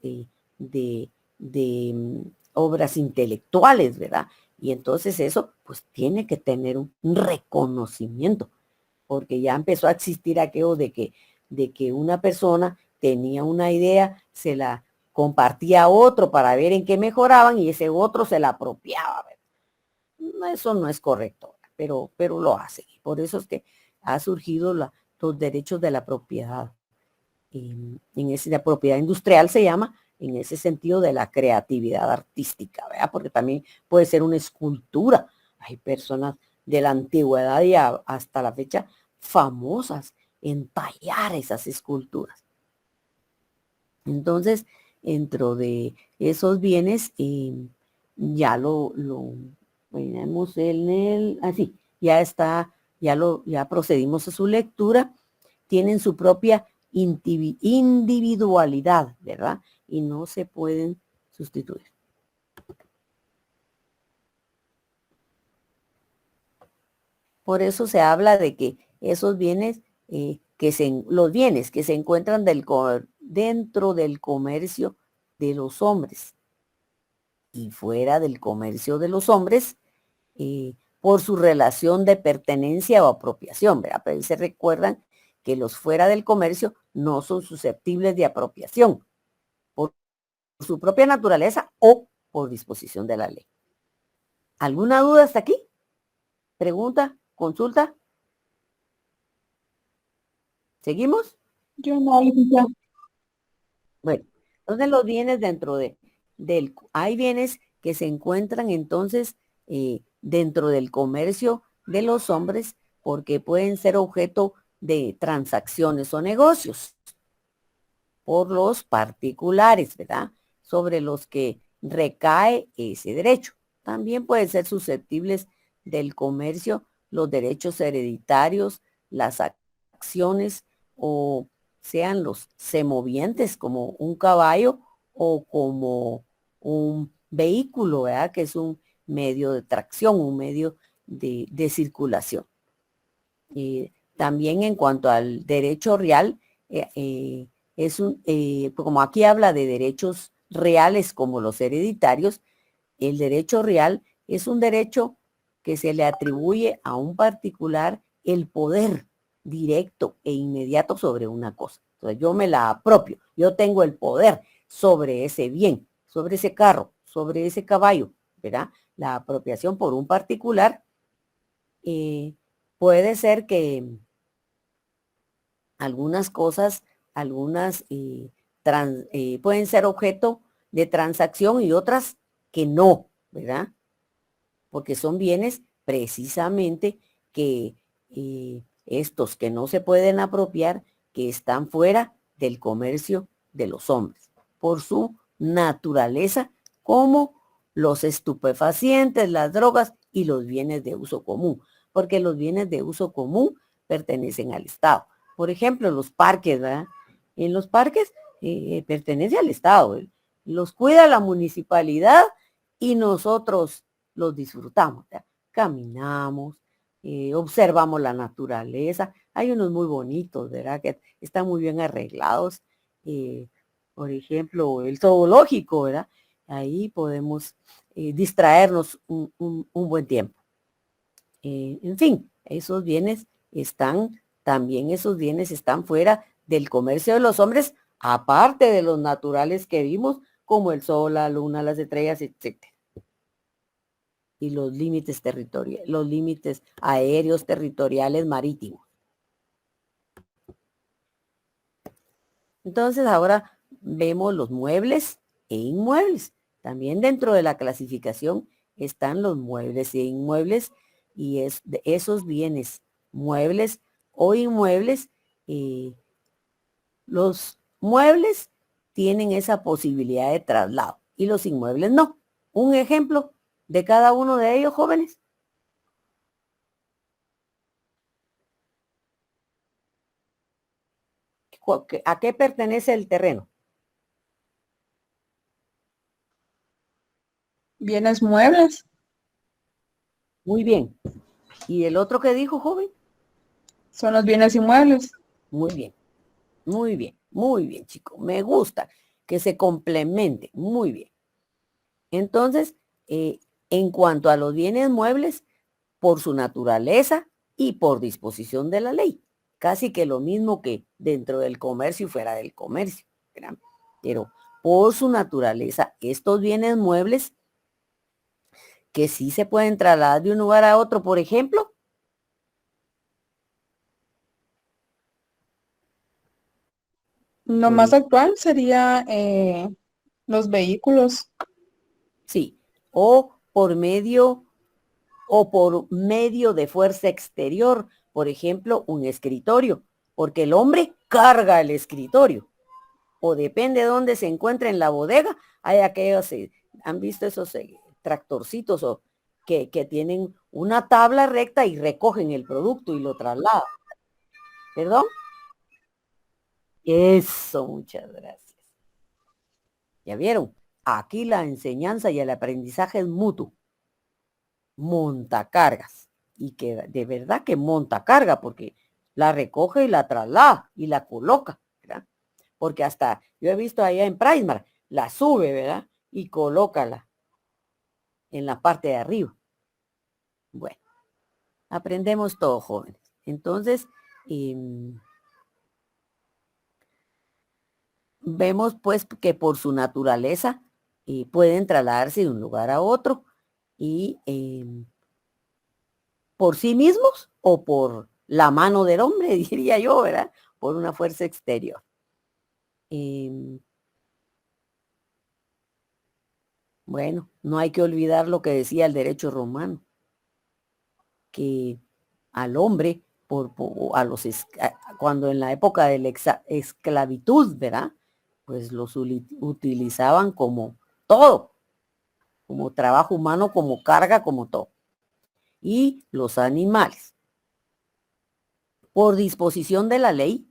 obras intelectuales, ¿verdad? Y entonces eso, pues tiene que tener un reconocimiento, porque ya empezó a existir aquello de que una persona tenía una idea, se la compartía a otro para ver en qué mejoraban y ese otro se la apropiaba, ¿verdad? Eso no es correcto, pero lo hace. Por eso es que ha surgido los derechos de la propiedad. La propiedad industrial se llama en ese sentido de la creatividad artística, ¿verdad? Porque también puede ser una escultura. Hay personas de la antigüedad y hasta la fecha famosas en tallar esas esculturas. Entonces, dentro de esos bienes, ya lo ponemos así, ya está, ya procedimos a su lectura, tienen su propia individualidad, ¿verdad? Y no se pueden sustituir. Por eso se habla de que esos bienes, los bienes que se encuentran dentro del comercio de los hombres y fuera del comercio de los hombres, por su relación de pertenencia o apropiación, ¿verdad? Pero ahí se recuerdan que los fuera del comercio no son susceptibles de apropiación por su propia naturaleza o por disposición de la ley. ¿Alguna duda hasta aquí? ¿Pregunta? ¿Consulta? ¿Seguimos? Yo no, licenciada. Bueno, entonces los bienes hay bienes que se encuentran entonces dentro del comercio de los hombres porque pueden ser objeto de transacciones o negocios por los particulares, ¿verdad? Sobre los que recae ese derecho. También pueden ser susceptibles del comercio los derechos hereditarios, las acciones o sean los semovientes como un caballo o como un vehículo, ¿verdad? Que es un medio de tracción, un medio de circulación. También en cuanto al derecho real, como aquí habla de derechos reales como los hereditarios, el derecho real es un derecho que se le atribuye a un particular el poder directo e inmediato sobre una cosa. Entonces yo me la apropio, yo tengo el poder sobre ese bien, sobre ese carro, sobre ese caballo, ¿verdad? La apropiación por un particular puede ser que algunas cosas, pueden ser objeto de transacción y otras que no, ¿verdad? Porque son bienes precisamente que estos que no se pueden apropiar, que están fuera del comercio de los hombres, por su naturaleza, como los estupefacientes, las drogas y los bienes de uso común, porque los bienes de uso común pertenecen al Estado. Por ejemplo, los parques, ¿verdad? En los parques pertenece al Estado, los cuida la municipalidad y nosotros los disfrutamos, ¿verdad? Caminamos, observamos la naturaleza. Hay unos muy bonitos, ¿verdad? Que están muy bien arreglados. por ejemplo, el zoológico, ¿verdad? Ahí podemos distraernos un buen tiempo. En fin, esos bienes están fuera del comercio de los hombres, aparte de los naturales que vimos, como el sol, la luna, las estrellas, etcétera. Y los límites territoriales, los límites aéreos, territoriales, marítimos. Entonces ahora vemos los muebles e inmuebles. También dentro de la clasificación están los muebles e inmuebles, y de esos bienes muebles o inmuebles. Los muebles tienen esa posibilidad de traslado y los inmuebles no. Un ejemplo de cada uno de ellos, jóvenes. ¿A qué pertenece el terreno? Bienes muebles. Muy bien. ¿Y el otro que dijo, joven? Son los bienes inmuebles. Muy bien. Muy bien. Muy bien, chicos. Me gusta que se complemente. Muy bien. Entonces, en cuanto a los bienes muebles, por su naturaleza y por disposición de la ley. Casi que lo mismo que dentro del comercio y fuera del comercio. ¿Verdad? Pero por su naturaleza, estos bienes muebles que sí se pueden trasladar de un lugar a otro, por ejemplo. Lo más actual sería los vehículos. Sí, o por medio de fuerza exterior, por ejemplo, un escritorio, porque el hombre carga el escritorio, o depende de dónde se encuentre en la bodega. Hay aquellos, han visto esos tractorcitos que tienen una tabla recta y recogen el producto y lo trasladan. ¿Perdón? Eso, muchas gracias. ¿Ya vieron? Aquí la enseñanza y el aprendizaje es mutuo. Montacargas. Y que de verdad que monta carga, porque la recoge y la traslada y la coloca, ¿verdad? Porque hasta yo he visto allá en Prismar, la sube, ¿verdad? Y colócala en la parte de arriba. Bueno, aprendemos todo, jóvenes. Entonces, vemos pues que por su naturaleza pueden trasladarse de un lugar a otro y por sí mismos o por la mano del hombre, diría yo, ¿verdad? Por una fuerza exterior. Bueno, no hay que olvidar lo que decía el derecho romano, que al hombre, cuando en la época de la esclavitud, ¿verdad? Pues los utilizaban como todo, como trabajo humano, como carga, como todo. Y los animales. Por disposición de la ley,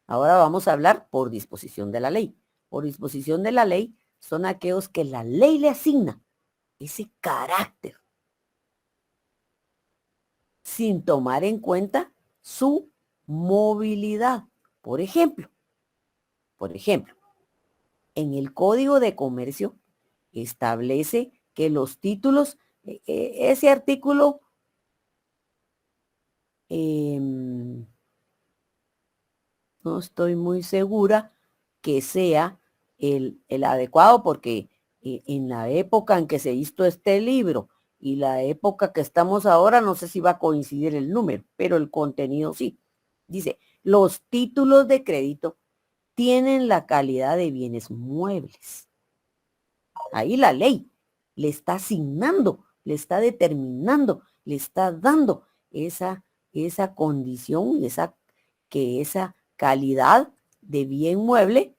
ahora vamos a hablar por disposición de la ley. Por disposición de la ley son aquellos que la ley le asigna ese carácter, sin tomar en cuenta su movilidad. Por ejemplo, en el Código de Comercio establece que los títulos, ese artículo no estoy muy segura que sea el adecuado, porque en la época en que se hizo este libro y la época que estamos ahora, no sé si va a coincidir el número, pero el contenido sí. Dice, los títulos de crédito tienen la calidad de bienes muebles. Ahí la ley le está asignando, le está determinando, le está dando esa condición, esa calidad de bien mueble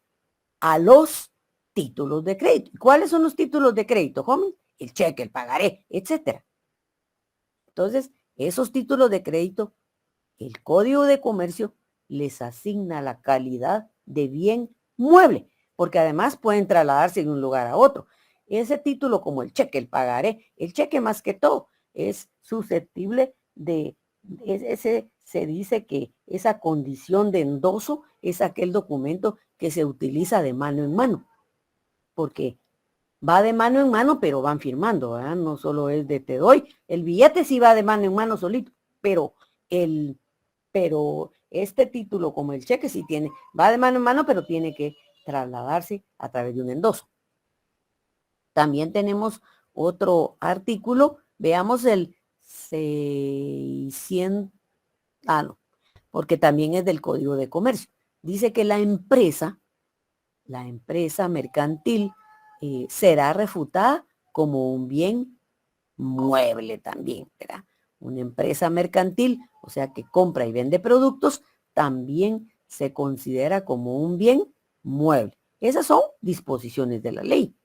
a los títulos de crédito. ¿Cuáles son los títulos de crédito, joven? El cheque, el pagaré, etcétera. Entonces, esos títulos de crédito, el Código de Comercio les asigna la calidad de bien mueble, porque además pueden trasladarse de un lugar a otro. Ese título, como el cheque, el pagaré, el cheque más que todo es susceptible de ese se dice que esa condición de endoso es aquel documento que se utiliza de mano en mano, porque va de mano en mano, pero van firmando, ¿verdad? No solo es de te doy. El billete sí va de mano en mano solito, pero pero este título, como el cheque, sí tiene, va de mano en mano, pero tiene que trasladarse a través de un endoso. También tenemos otro artículo, veamos el 600, no, porque también es del Código de Comercio. Dice que la empresa mercantil será refutada como un bien mueble también, ¿verdad? Una empresa mercantil, o sea que compra y vende productos, también se considera como un bien mueble. Esas son disposiciones de la ley.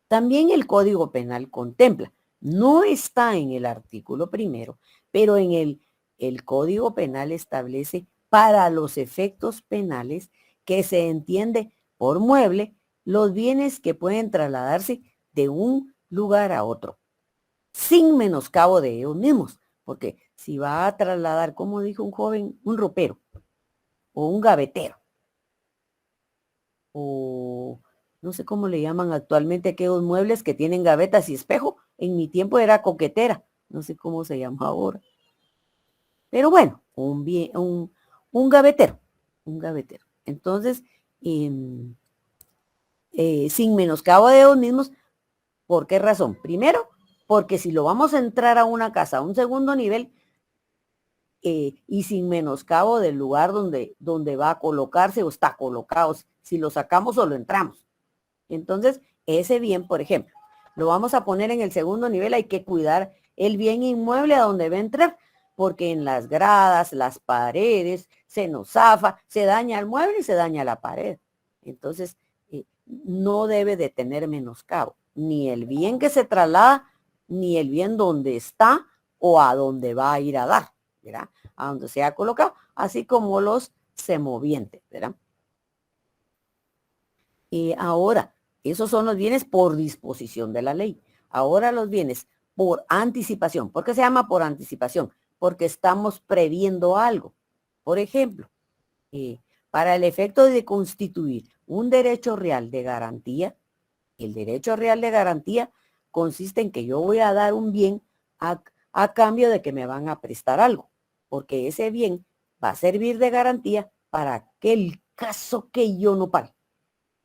También el Código Penal contempla, no está en el artículo primero, pero en el Código Penal establece para los efectos penales que se entiende por mueble los bienes que pueden trasladarse de un lugar a otro, sin menoscabo de ellos mismos, porque si va a trasladar, como dijo un joven, un ropero o un gavetero, o no sé cómo le llaman actualmente aquellos muebles que tienen gavetas y espejo. En mi tiempo era coquetera, no sé cómo se llama ahora. Pero bueno, un gavetero, un gavetero. Entonces, sin menoscabo de ellos mismos, ¿por qué razón? Primero, porque si lo vamos a entrar a una casa, a un segundo nivel, y sin menoscabo del lugar donde va a colocarse o está colocado, si lo sacamos o lo entramos. Entonces, ese bien, por ejemplo, lo vamos a poner en el segundo nivel, hay que cuidar el bien inmueble a donde va a entrar, porque en las gradas, las paredes, se nos zafa, se daña el mueble y se daña la pared. Entonces, no debe de tener menoscabo, ni el bien que se traslada, ni el bien donde está o a donde va a ir a dar, ¿verdad? A donde se ha colocado, así como los semovientes, ¿verdad? Y ahora, esos son los bienes por disposición de la ley. Ahora los bienes por anticipación. ¿Por qué se llama por anticipación? Porque estamos previendo algo. Por ejemplo, para el efecto de constituir un derecho real de garantía, el derecho real de garantía consiste en que yo voy a dar un bien a cambio de que me van a prestar algo, porque ese bien va a servir de garantía para aquel caso que yo no pague.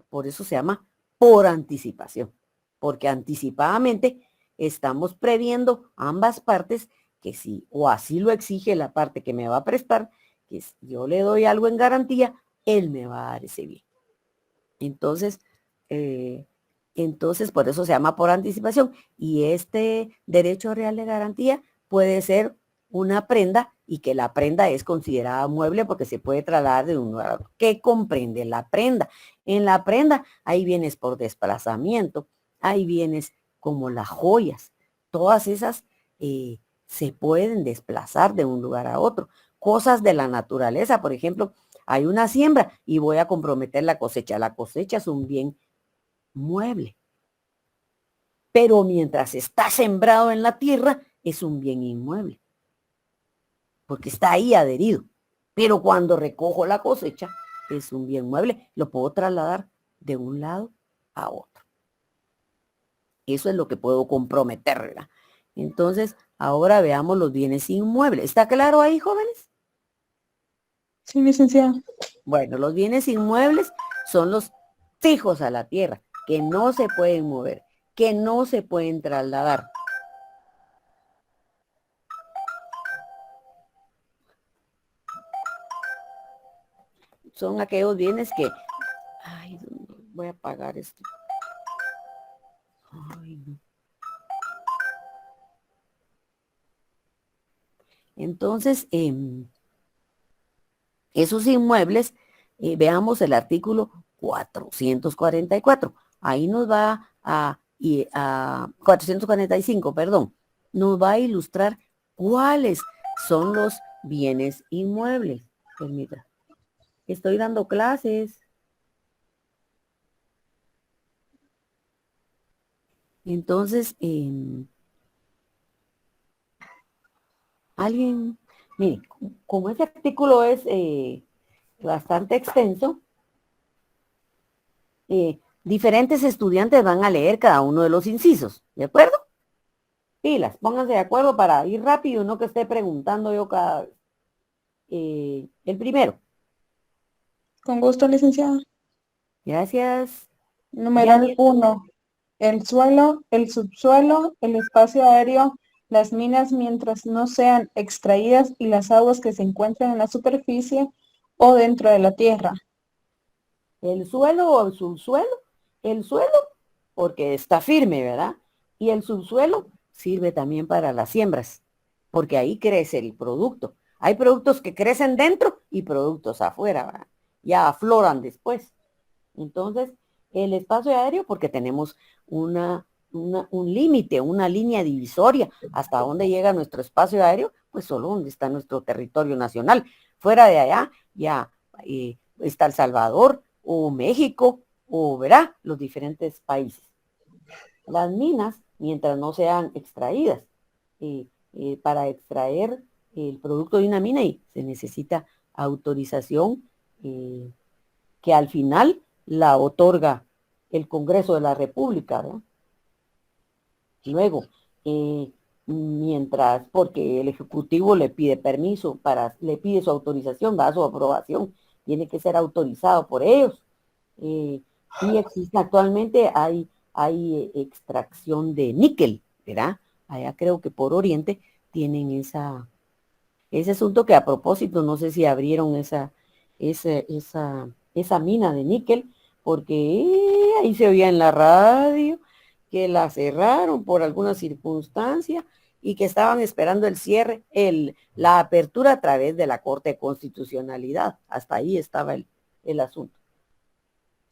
Por eso se llama por anticipación, porque anticipadamente estamos previendo ambas partes que si, o así lo exige la parte que me va a prestar, que si yo le doy algo en garantía, él me va a dar ese bien. Entonces, por eso se llama por anticipación. Y este derecho real de garantía puede ser una prenda y que la prenda es considerada mueble porque se puede trasladar de un lugar a otro. ¿Qué comprende la prenda? En la prenda hay bienes por desplazamiento, hay bienes como las joyas. Todas esas se pueden desplazar de un lugar a otro. Cosas de la naturaleza, por ejemplo, hay una siembra y voy a comprometer la cosecha. La cosecha es un bien mueble. Pero mientras está sembrado en la tierra, es un bien inmueble. Porque está ahí adherido. Pero cuando recojo la cosecha, es un bien mueble. Lo puedo trasladar de un lado a otro. Eso es lo que puedo comprometer, ¿verdad? Entonces, ahora veamos los bienes inmuebles. ¿Está claro ahí, jóvenes? Sí, licenciada. Bueno, los bienes inmuebles son los fijos a la tierra, que no se pueden mover, que no se pueden trasladar. Son aquellos bienes que... Ay, voy a apagar esto. Ay, no. Entonces, esos inmuebles, veamos el artículo 444. Ahí nos va a 445, perdón, nos va a ilustrar cuáles son los bienes inmuebles. Permita. Estoy dando clases. Entonces, ¿Alguien? Mire, como ese artículo es bastante extenso, diferentes estudiantes van a leer cada uno de los incisos, ¿de acuerdo? Pilas, pónganse de acuerdo para ir rápido, no que esté preguntando yo cada vez. El primero, Con gusto, licenciada. gracias. Numeral Yanni. 1. El suelo, el subsuelo, el espacio aéreo, las minas mientras no sean extraídas y las aguas que se encuentran en la superficie o dentro de la tierra. El suelo o el subsuelo. El suelo, porque está firme, ¿verdad? Y el subsuelo sirve también para las siembras, porque ahí crece el producto. Hay productos que crecen dentro y productos afuera, ¿verdad? Ya afloran después. Entonces, el espacio aéreo, porque tenemos un límite, una línea divisoria hasta dónde llega nuestro espacio aéreo, pues solo donde está nuestro territorio nacional. Fuera de allá ya está El Salvador o México o verá los diferentes países. Las minas, mientras no sean extraídas, para extraer el producto de una mina y se necesita autorización que al final la otorga el Congreso de la República, ¿verdad? Luego, mientras, porque el Ejecutivo le pide permiso, le pide su autorización, da su aprobación, tiene que ser autorizado por ellos. Y existe actualmente, hay extracción de níquel, ¿verdad? Allá creo que por Oriente tienen ese asunto que a propósito, no sé si abrieron esa mina de níquel, porque ahí se oía en la radio que la cerraron por alguna circunstancia y que estaban esperando el cierre, la apertura a través de la Corte de Constitucionalidad. Hasta ahí estaba el asunto.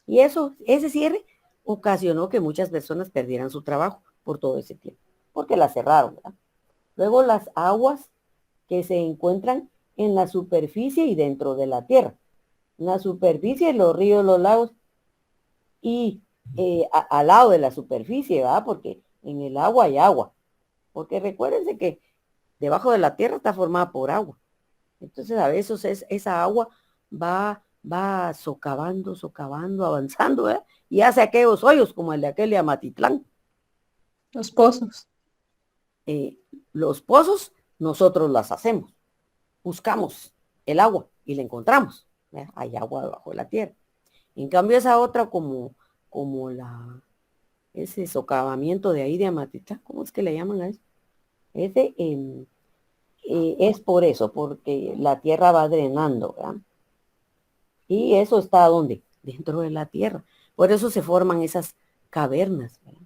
Y ese cierre ocasionó que muchas personas perdieran su trabajo por todo ese tiempo, porque la cerraron, ¿verdad? Luego las aguas que se encuentran en la superficie y dentro de la tierra. En la superficie, los ríos, los lagos, y al lado de la superficie, ¿verdad? Porque en el agua hay agua. Porque recuérdense que debajo de la tierra está formada por agua. Entonces a veces esa agua va socavando, avanzando, ¿verdad? Y hace aquellos hoyos como el de aquel de Amatitlán. Los pozos. Los pozos nosotros las hacemos. Buscamos el agua y la encontramos. ¿Verdad? Hay agua debajo de la tierra. En cambio esa otra como ese socavamiento de ahí de Amatitlán, ¿cómo es que le llaman a eso? Ese es por eso, porque la tierra va drenando, ¿verdad? Y eso está ¿dónde? Dentro de la tierra. Por eso se forman esas cavernas, ¿verdad?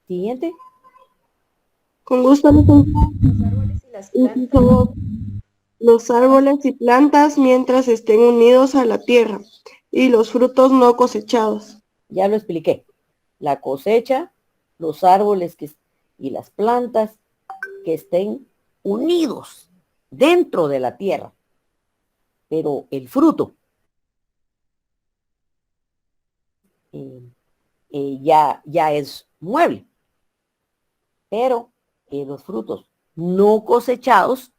Siguiente. Con gusto, licenciada. Los árboles y plantas mientras estén unidos a la tierra y los frutos no cosechados. Ya lo expliqué. La cosecha, los árboles y las plantas que estén unidos dentro de la tierra. Pero el fruto ya es mueble. Pero los frutos no cosechados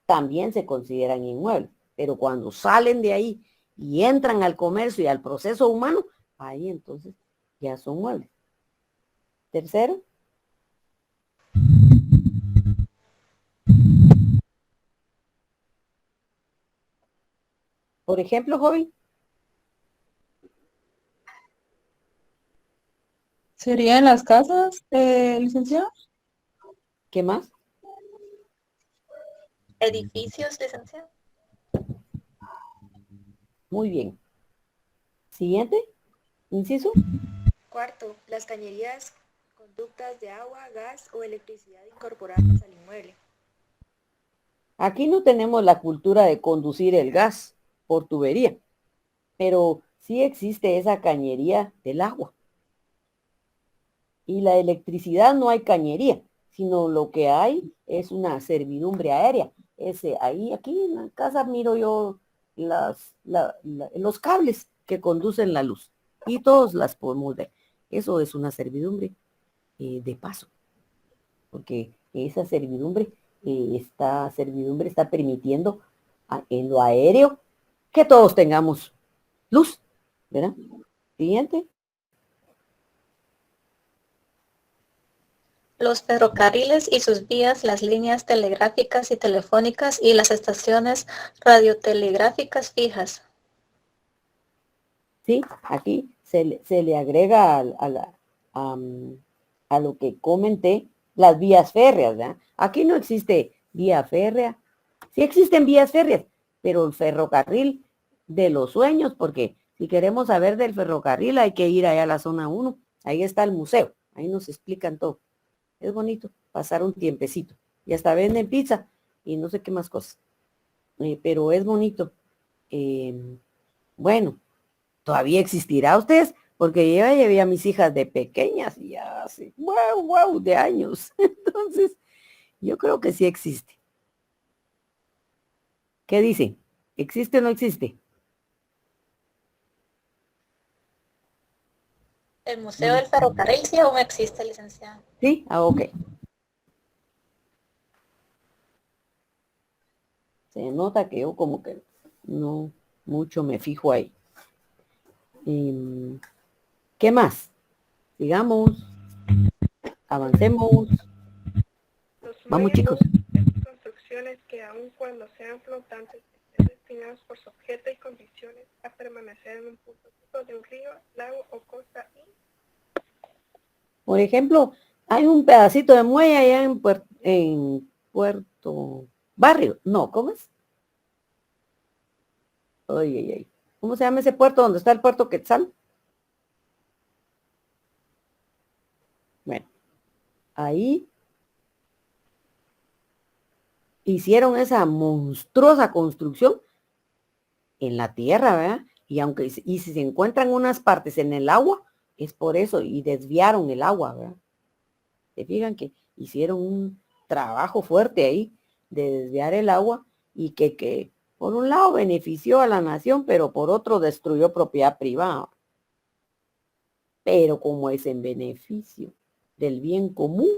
también se consideran inmuebles. Pero cuando salen de ahí y entran al comercio y al proceso humano, ahí entonces ya son muebles. Tercero. Por ejemplo, joven. ¿Sería en las casas, licenciada? ¿Qué más? Edificios, licenciado. Muy bien. Siguiente. Inciso. Cuarto, las cañerías, conductas de agua, gas o electricidad incorporadas al inmueble. Aquí no tenemos la cultura de conducir el gas por tubería, pero sí existe esa cañería del agua. Y la electricidad no hay cañería, sino lo que hay es una servidumbre aérea. Aquí en la casa miro yo los cables que conducen la luz y todos las podemos ver. Eso es una servidumbre de paso, porque esa servidumbre, esta servidumbre está permitiendo en lo aéreo que todos tengamos luz, ¿verdad? Siguiente. Los ferrocarriles y sus vías, las líneas telegráficas y telefónicas y las estaciones radiotelegráficas fijas. Sí, aquí se le agrega a lo que comenté, las vías férreas, ¿verdad? Aquí no existe vía férrea. Sí existen vías férreas, pero el ferrocarril de los sueños, porque si queremos saber del ferrocarril hay que ir allá a la zona 1. Ahí está el museo, ahí nos explican todo. Es bonito pasar un tiempecito. Y hasta venden pizza y no sé qué más cosas. Pero es bonito. Bueno, todavía existirá ustedes, porque yo ya llevé a mis hijas de pequeñas y ya hace, wow, de años. Entonces, yo creo que sí existe. ¿Qué dice? ¿Existe o no existe? El Museo del Ferrocarril sí aún existe, licenciada. Sí, ok. Se nota que yo como que no mucho me fijo ahí. ¿Qué más? Sigamos. Avancemos. Vamos, chicos. Construcciones que aun cuando sean flotantes estén destinadas por su objeto y condiciones a permanecer en un punto fijo de un río, lago o costa y... Por ejemplo, hay un pedacito de muelle allá en Puerto Barrio. No, ¿cómo es? Ay. ¿Cómo se llama ese puerto donde está el puerto Quetzal? Bueno, ahí hicieron esa monstruosa construcción en la tierra, ¿verdad? Y si se encuentran unas partes en el agua, es por eso, y desviaron el agua, ¿verdad? Se fijan que hicieron un trabajo fuerte ahí de desviar el agua y que por un lado benefició a la nación, pero por otro destruyó propiedad privada. Pero como es en beneficio del bien común,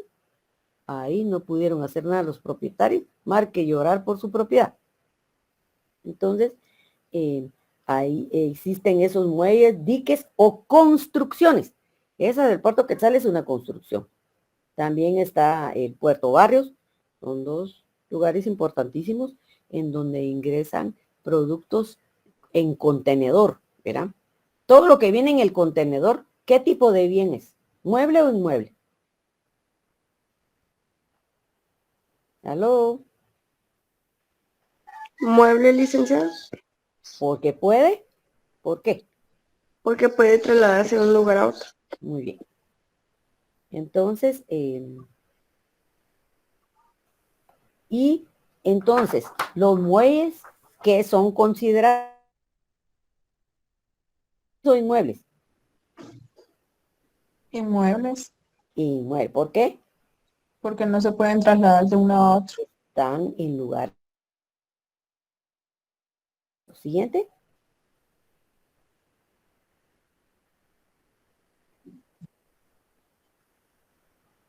ahí no pudieron hacer nada los propietarios, más que llorar por su propiedad. Entonces, ahí existen esos muelles, diques o construcciones. Esa del Puerto Quetzal es una construcción. También está el Puerto Barrios, son dos lugares importantísimos en donde ingresan productos en contenedor, ¿verdad? Todo lo que viene en el contenedor, ¿qué tipo de bien es? ¿Mueble o inmueble? ¿Aló? ¿Mueble, licenciada? ¿Porque puede? ¿Por qué? Porque puede trasladarse de un lugar a otro. Muy bien. Entonces, y entonces, los muelles que son considerados inmuebles. Inmuebles, Inmuebles. ¿Por qué? porque no se pueden trasladar de uno a otro. Están en lugar. Siguiente.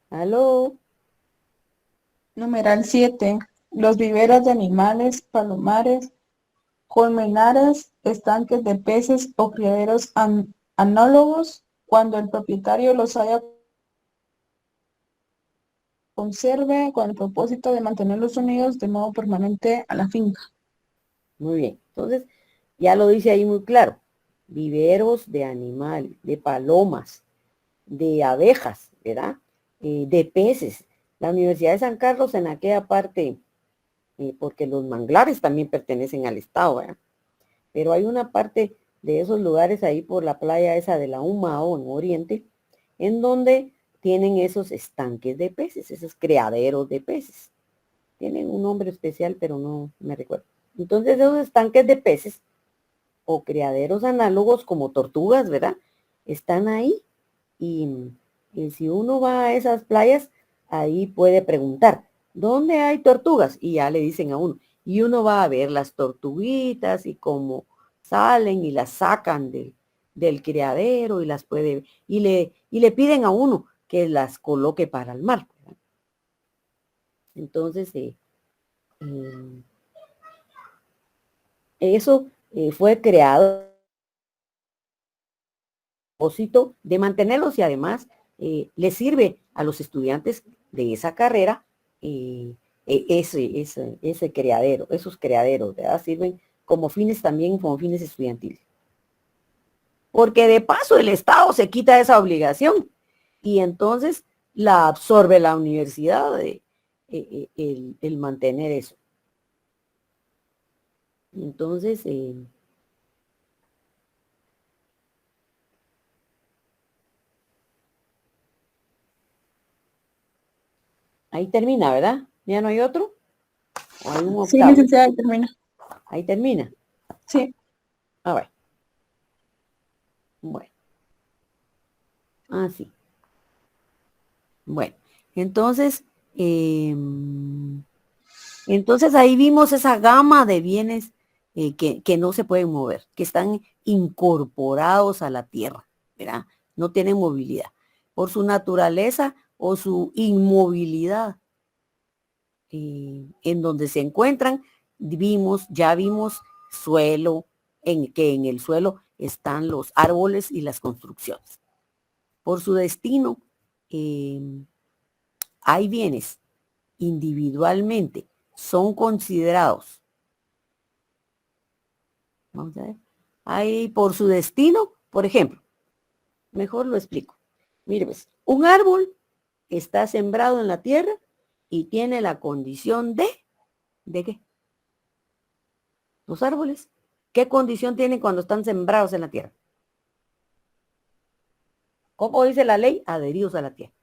¿Aló? Numeral 7. Los viveros de animales, palomares, colmenares, estanques de peces o criaderos análogos, cuando el propietario los haya conserve con el propósito de mantenerlos unidos de modo permanente a la finca. Muy bien. Entonces, ya lo dice ahí muy claro. Viveros de animales, de palomas, de abejas, ¿verdad? De peces. La Universidad de San Carlos en aquella parte, porque los manglares también pertenecen al Estado, ¿verdad? Pero hay una parte de esos lugares ahí por la playa esa de la Humao en Oriente, en donde tienen esos estanques de peces, esos criaderos de peces. Tienen un nombre especial, pero no me recuerdo. Entonces esos estanques de peces o criaderos análogos como tortugas, ¿verdad? Están ahí y si uno va a esas playas, ahí puede preguntar, ¿dónde hay tortugas? Y ya le dicen a uno. Y uno va a ver las tortuguitas y cómo salen y las sacan del criadero y las puede, y le piden a uno que las coloque para el mar, ¿verdad? Entonces, eso fue creado propósito de mantenerlos y además les sirve a los estudiantes de esa carrera ese criadero, esos criaderos, ¿verdad? Sirven como fines también, como fines estudiantiles. Porque de paso el Estado se quita esa obligación y entonces la absorbe la universidad el mantener eso. Entonces, ahí termina, ¿verdad? ¿Ya no hay otro? ¿O hay un Sí, octavo? licenciada, ahí termina. Ahí termina. Sí. A ver. Bueno. Ah, sí. Bueno, entonces, entonces ahí vimos esa gama de bienes que no se pueden mover, que están incorporados a la tierra, ¿verdad? No tienen movilidad por su naturaleza o su inmovilidad. En donde se encuentran, ya vimos suelo, que en el suelo están los árboles y las construcciones. Por su destino, hay bienes individualmente, son considerados. Vamos a ver. Hay por su destino, por ejemplo, mejor lo explico. Mire, pues, un árbol está sembrado en la tierra y tiene la condición ¿de qué? Los árboles. ¿Qué condición tienen cuando están sembrados en la tierra? ¿Cómo dice la ley? Adheridos a la tierra.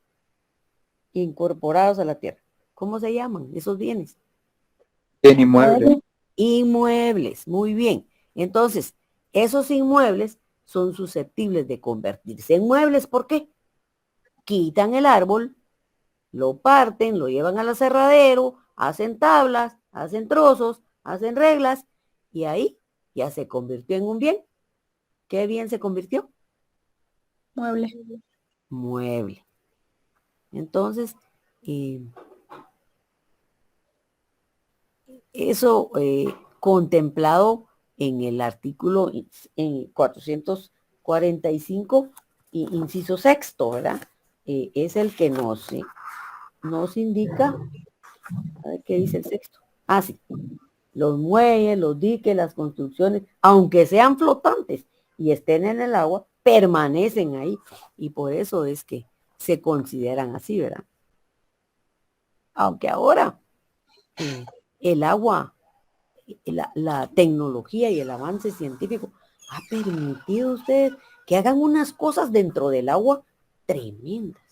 Incorporados a la tierra. ¿Cómo se llaman esos bienes? Bien inmueble. Inmuebles. Muy bien. Entonces, esos inmuebles son susceptibles de convertirse en muebles. ¿Por qué? Quitan el árbol, lo parten, lo llevan al aserradero, hacen tablas, hacen trozos, hacen reglas y ahí ya se convirtió en un bien. ¿Qué bien se convirtió? Mueble. Mueble. Entonces, eso contemplado en el artículo en 445, inciso sexto, ¿verdad? Es el que nos indica, a ver qué dice el sexto. Ah, sí. Los muelles, los diques, las construcciones, aunque sean flotantes y estén en el agua, permanecen ahí. Y por eso es que se consideran así, ¿verdad? Aunque ahora el agua, la tecnología y el avance científico ha permitido a ustedes que hagan unas cosas dentro del agua tremendas.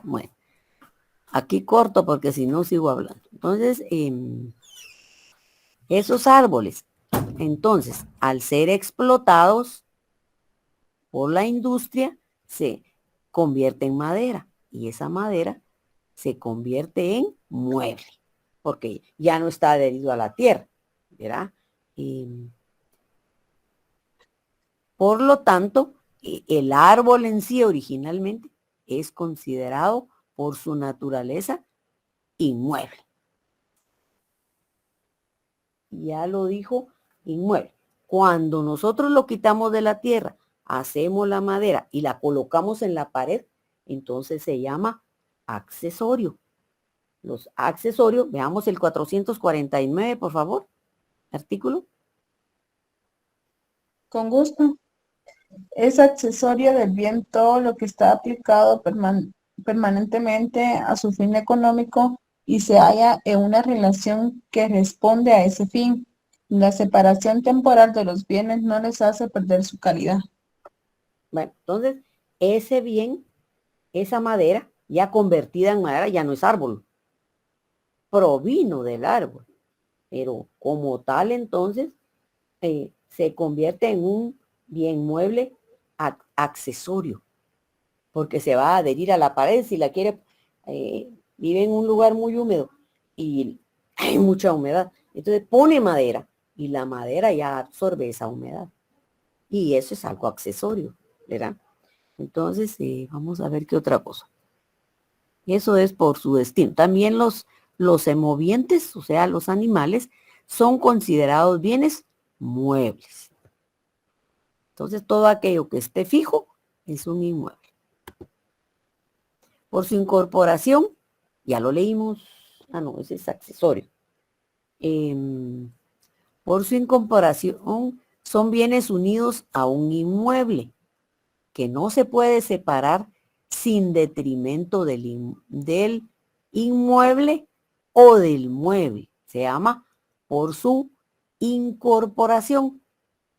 Bueno, aquí corto porque si no sigo hablando. Entonces, esos árboles, entonces, al ser explotados por la industria, se convierte en madera y esa madera se convierte en mueble, porque ya no está adherido a la tierra, ¿verdad? Por lo tanto, el árbol en sí originalmente es considerado por su naturaleza inmueble. Ya lo dijo, inmueble. Cuando nosotros lo quitamos de la tierra, hacemos la madera y la colocamos en la pared, entonces se llama accesorio. Los accesorios, veamos el 449, por favor, artículo. Con gusto. Es accesorio del bien todo lo que está aplicado permanentemente a su fin económico y se halla en una relación que responde a ese fin. La separación temporal de los bienes no les hace perder su calidad. Bueno, entonces, ese bien, esa madera, ya convertida en madera, ya no es árbol. Provino del árbol. Pero como tal, entonces, se convierte en un bien mueble accesorio. Porque se va a adherir a la pared si la quiere. Vive en un lugar muy húmedo y hay mucha humedad. Entonces pone madera y la madera ya absorbe esa humedad. Y eso es algo accesorio, ¿verdad? Entonces, vamos a ver qué otra cosa. Eso es por su destino. También los semovientes, o sea, los animales, son considerados bienes muebles. Entonces, todo aquello que esté fijo es un inmueble. Por su incorporación, ya lo leímos. Ah, no, ese es accesorio. Por su incorporación, son bienes unidos a un inmueble que no se puede separar sin detrimento del inmueble o del mueble. Se llama por su incorporación.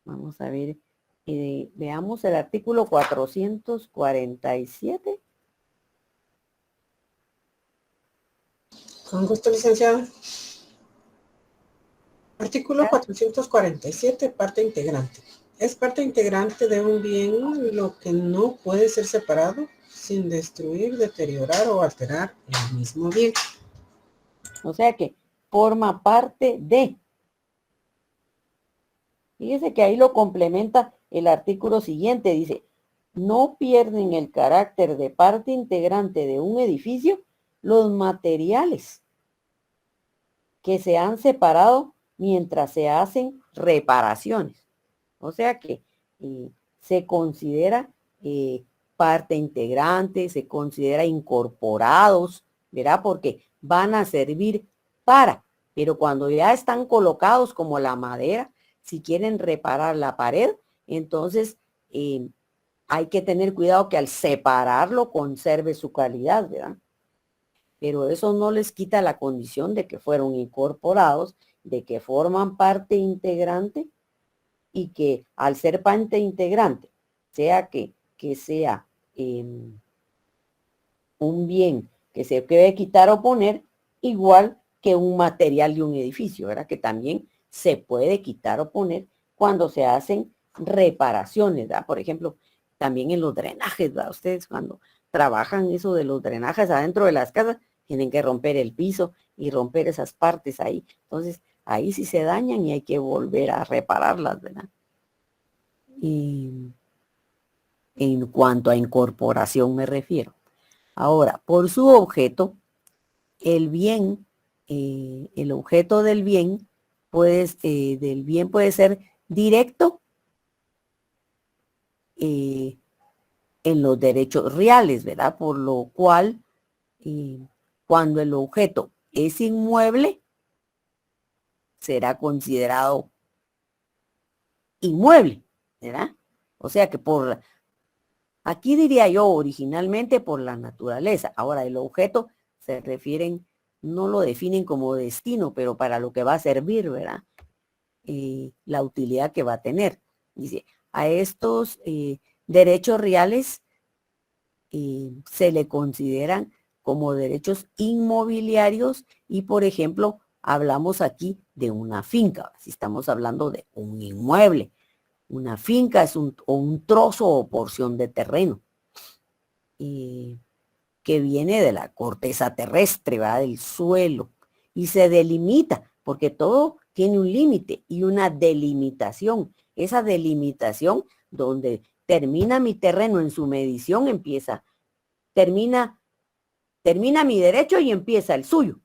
Vamos a ver, veamos el artículo 447. Con gusto, licenciada. Artículo 447, parte integrante. Es parte integrante de un bien lo que no puede ser separado sin destruir, deteriorar o alterar el mismo bien. O sea que forma parte de. Fíjese que ahí lo complementa el artículo siguiente. Dice, no pierden el carácter de parte integrante de un edificio los materiales que se han separado mientras se hacen reparaciones. O sea que se considera parte integrante, se considera incorporados, ¿verdad? Porque van a servir para, pero cuando ya están colocados como la madera, si quieren reparar la pared, entonces hay que tener cuidado que al separarlo conserve su calidad, ¿verdad? Pero eso no les quita la condición de que fueron incorporados, de que forman parte integrante y que al ser parte integrante, sea que sea un bien que se puede quitar o poner, igual que un material de un edificio, ¿verdad? Que también se puede quitar o poner cuando se hacen reparaciones, ¿verdad? Por ejemplo, también en los drenajes, ¿verdad? Ustedes cuando trabajan eso de los drenajes adentro de las casas, tienen que romper el piso y romper esas partes ahí. Entonces, ahí sí se dañan y hay que volver a repararlas, ¿verdad? Y en cuanto a incorporación me refiero. Ahora, por su objeto, el bien, el objeto del bien puede ser directo en los derechos reales, ¿verdad? Por lo cual, cuando el objeto es inmueble, será considerado inmueble, ¿verdad? O sea que aquí diría yo originalmente por la naturaleza. Ahora el objeto se refieren, no lo definen como destino, pero para lo que va a servir, ¿verdad? La utilidad que va a tener. Dice, a estos derechos reales se le consideran como derechos inmobiliarios y, por ejemplo, hablamos aquí de una finca, si estamos hablando de un inmueble. Una finca es un trozo o porción de terreno que viene de la corteza terrestre, ¿verdad? Del suelo, y se delimita, porque todo tiene un límite y una delimitación. Esa delimitación donde termina mi terreno en su medición, termina mi derecho y empieza el suyo.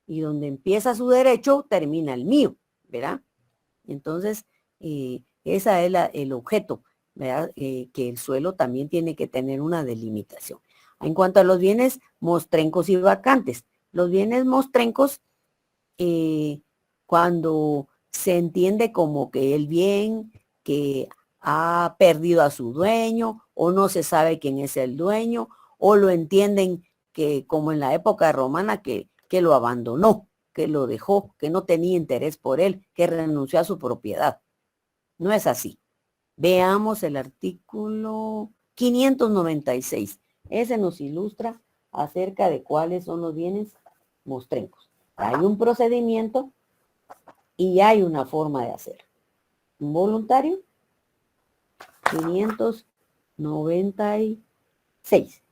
Y donde empieza su derecho, termina el mío, ¿verdad? Entonces, ese es el objeto, ¿verdad? Que el suelo también tiene que tener una delimitación. En cuanto a los bienes mostrencos y vacantes, los bienes mostrencos, cuando se entiende como que el bien que ha perdido a su dueño o no se sabe quién es el dueño o lo entienden que como en la época romana que lo abandonó, que lo dejó, que no tenía interés por él, que renunció a su propiedad. No es así. Veamos el artículo 596. Ese nos ilustra acerca de cuáles son los bienes mostrencos. Hay un procedimiento y hay una forma de hacer. ¿Un voluntario? 596.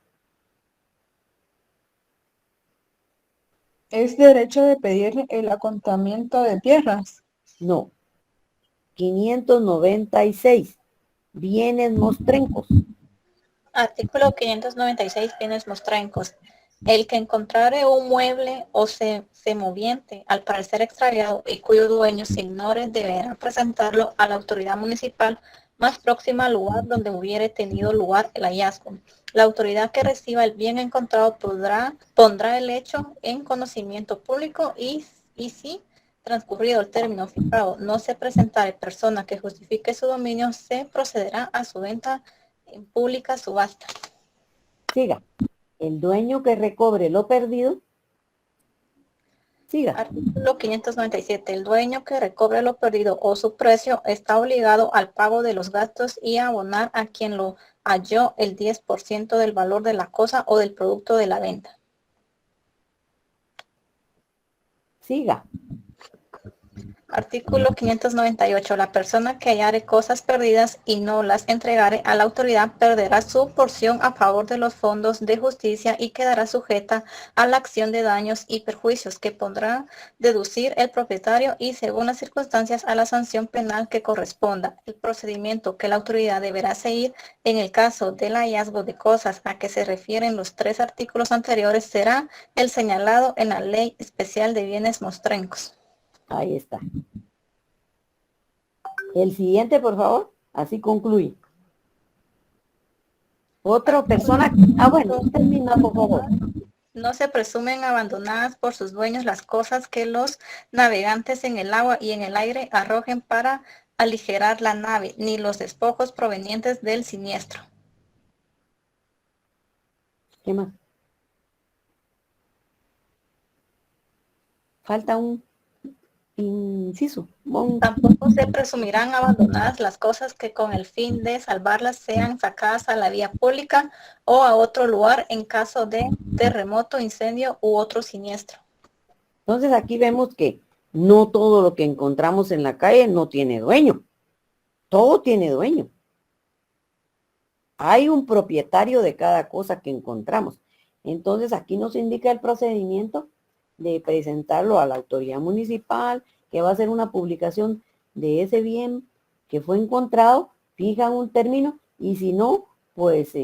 ¿Es derecho de pedir el acontamiento de tierras? No. 596. Bienes mostrencos. Artículo 596, bienes mostrencos. El que encontrare un mueble o semoviente al parecer extraviado y cuyo dueño se ignore deberá presentarlo a la autoridad municipal más próxima al lugar donde hubiere tenido lugar el hallazgo. La autoridad que reciba el bien encontrado pondrá el hecho en conocimiento público y si transcurrido el término fijado no se presentare persona que justifique su dominio, se procederá a su venta en pública subasta. Siga. El dueño que recobre lo perdido. Siga. Artículo 597. El dueño que recobre lo perdido o su precio está obligado al pago de los gastos y a abonar a quien lo halló el 10% del valor de la cosa o del producto de la venta. Siga. Artículo 598. La persona que hallare cosas perdidas y no las entregare a la autoridad perderá su porción a favor de los fondos de justicia y quedará sujeta a la acción de daños y perjuicios que podrá deducir el propietario y, según las circunstancias, a la sanción penal que corresponda. El procedimiento que la autoridad deberá seguir en el caso del hallazgo de cosas a que se refieren los 3 artículos anteriores será el señalado en la Ley Especial de Bienes Mostrencos. Ahí está. El siguiente, por favor. Así concluye. Otra persona. Bueno, termina, por favor. No se presumen abandonadas por sus dueños las cosas que los navegantes en el agua y en el aire arrojen para aligerar la nave, ni los despojos provenientes del siniestro. ¿Qué más? Falta un inciso. Tampoco se presumirán abandonadas las cosas que con el fin de salvarlas sean sacadas a la vía pública o a otro lugar en caso de terremoto, incendio u otro siniestro. Entonces aquí vemos que no todo lo que encontramos en la calle no tiene dueño. Todo tiene dueño. Hay un propietario de cada cosa que encontramos. Entonces aquí nos indica el procedimiento de presentarlo a la autoridad municipal, que va a hacer una publicación de ese bien que fue encontrado, fijan un término y si no, pues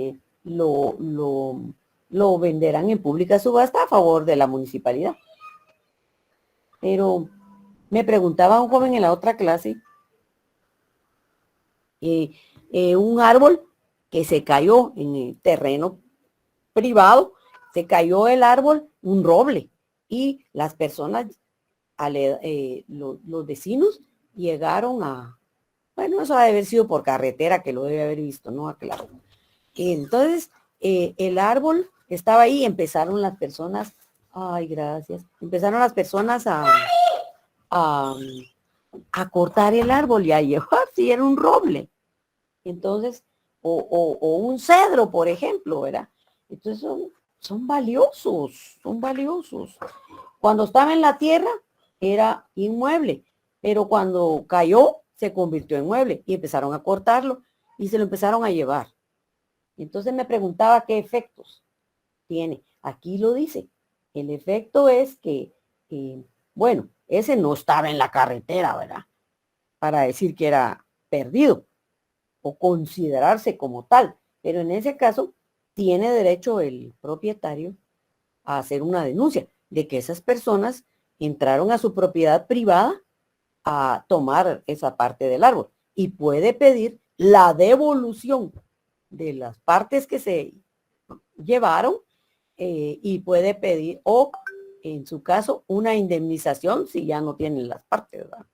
lo venderán en pública subasta a favor de la municipalidad. Pero me preguntaba un joven en la otra clase, un árbol que se cayó en el terreno privado, se cayó el árbol, un roble, y las personas, los vecinos llegaron a, bueno, eso ha de haber sido por carretera, que lo debe haber visto, ¿no? Claro. Entonces, el árbol estaba ahí y empezaron las personas, ay, gracias, empezaron las personas a cortar el árbol y a llevar, si era un roble. Entonces, o un cedro, por ejemplo, ¿verdad? Entonces son valiosos, son valiosos. Cuando estaba en la tierra era inmueble, pero cuando cayó se convirtió en mueble y empezaron a cortarlo y se lo empezaron a llevar. Entonces me preguntaba qué efectos tiene. Aquí lo dice. El efecto es que, bueno, ese no estaba en la carretera, ¿verdad? Para decir que era perdido o considerarse como tal. Pero en ese caso tiene derecho el propietario a hacer una denuncia de que esas personas entraron a su propiedad privada a tomar esa parte del árbol y puede pedir la devolución de las partes que se llevaron y puede pedir, o en su caso, una indemnización si ya no tienen las partes, ¿verdad?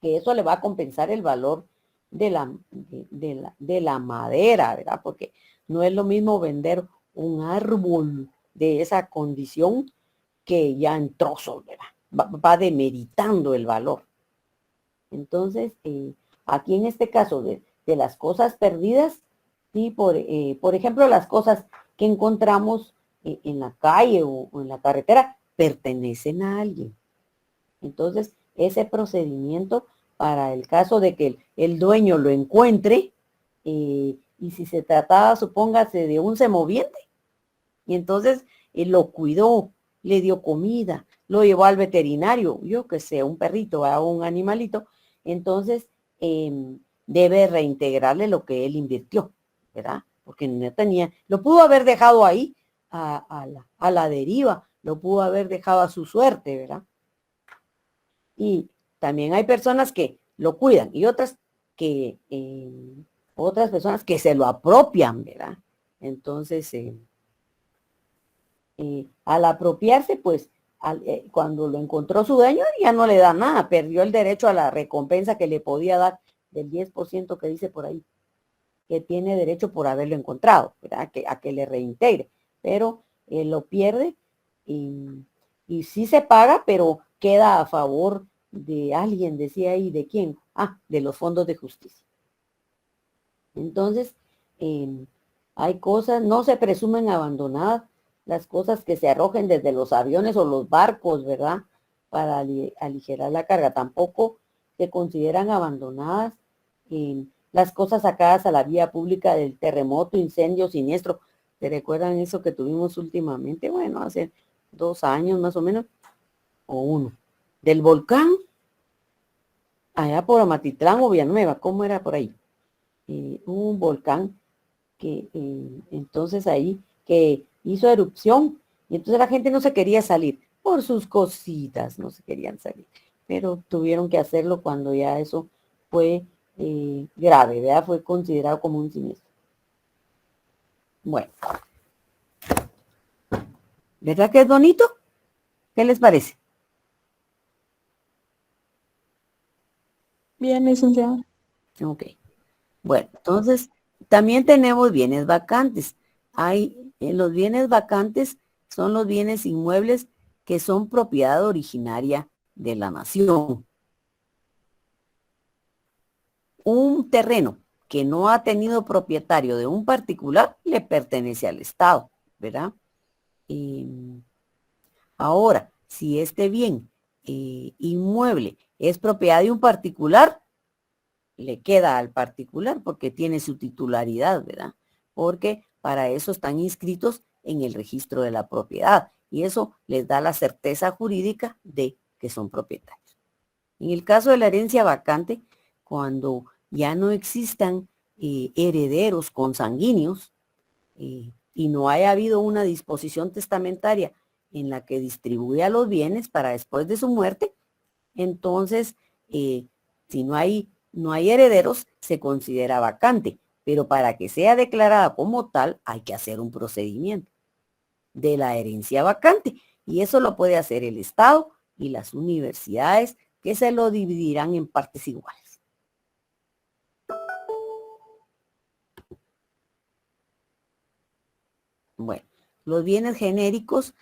Que eso le va a compensar el valor de la madera, ¿verdad? Porque no es lo mismo vender un árbol de esa condición que ya en trozos, ¿verdad? Va demeritando el valor. Entonces, aquí en este caso de las cosas perdidas, sí, por ejemplo, las cosas que encontramos en la calle o en la carretera pertenecen a alguien. Entonces, ese procedimiento para el caso de que el dueño lo encuentre, y si se trataba, supóngase, de un semoviente, y entonces lo cuidó, le dio comida, lo llevó al veterinario, yo que sé, un perrito o un animalito, entonces debe reintegrarle lo que él invirtió, ¿verdad? Porque no tenía, lo pudo haber dejado ahí a la deriva, lo pudo haber dejado a su suerte, ¿verdad? Y también hay personas que lo cuidan y otras personas que se lo apropian, ¿verdad? Entonces, al apropiarse, pues, cuando lo encontró su dueño, ya no le da nada, perdió el derecho a la recompensa que le podía dar del 10% que dice por ahí, que tiene derecho por haberlo encontrado, ¿verdad? A que le reintegre, pero lo pierde y sí se paga, pero queda a favor de alguien, decía ahí, ¿de quién? De los fondos de justicia. Entonces, hay cosas, no se presumen abandonadas, las cosas que se arrojen desde los aviones o los barcos, ¿verdad? Para aligerar la carga. Tampoco se consideran abandonadas las cosas sacadas a la vía pública del terremoto, incendio, siniestro. ¿Se recuerdan eso que tuvimos últimamente? Bueno, hace 2 años más o menos, o 1. Del volcán, allá por Amatitlán o Villanueva, ¿cómo era por ahí? Hubo un volcán que entonces ahí que hizo erupción y entonces la gente no se quería salir por sus cositas, no se querían salir, pero tuvieron que hacerlo cuando ya eso fue grave, ¿verdad? Fue considerado como un siniestro. Bueno, ¿verdad que es bonito? ¿Qué les parece? Bien, licenciada. Ok. Bueno, entonces también tenemos bienes vacantes. Los bienes vacantes son los bienes inmuebles que son propiedad originaria de la nación. Un terreno que no ha tenido propietario de un particular le pertenece al Estado, ¿verdad? Ahora, si este bien inmueble es propiedad de un particular, le queda al particular porque tiene su titularidad, ¿verdad? Porque para eso están inscritos en el registro de la propiedad y eso les da la certeza jurídica de que son propietarios. En el caso de la herencia vacante, cuando ya no existan herederos consanguíneos y no haya habido una disposición testamentaria en la que distribuya los bienes para después de su muerte, entonces, si no hay herederos, se considera vacante, pero para que sea declarada como tal, hay que hacer un procedimiento de la herencia vacante, y eso lo puede hacer el Estado y las universidades, que se lo dividirán en partes iguales. Bueno, los bienes genéricos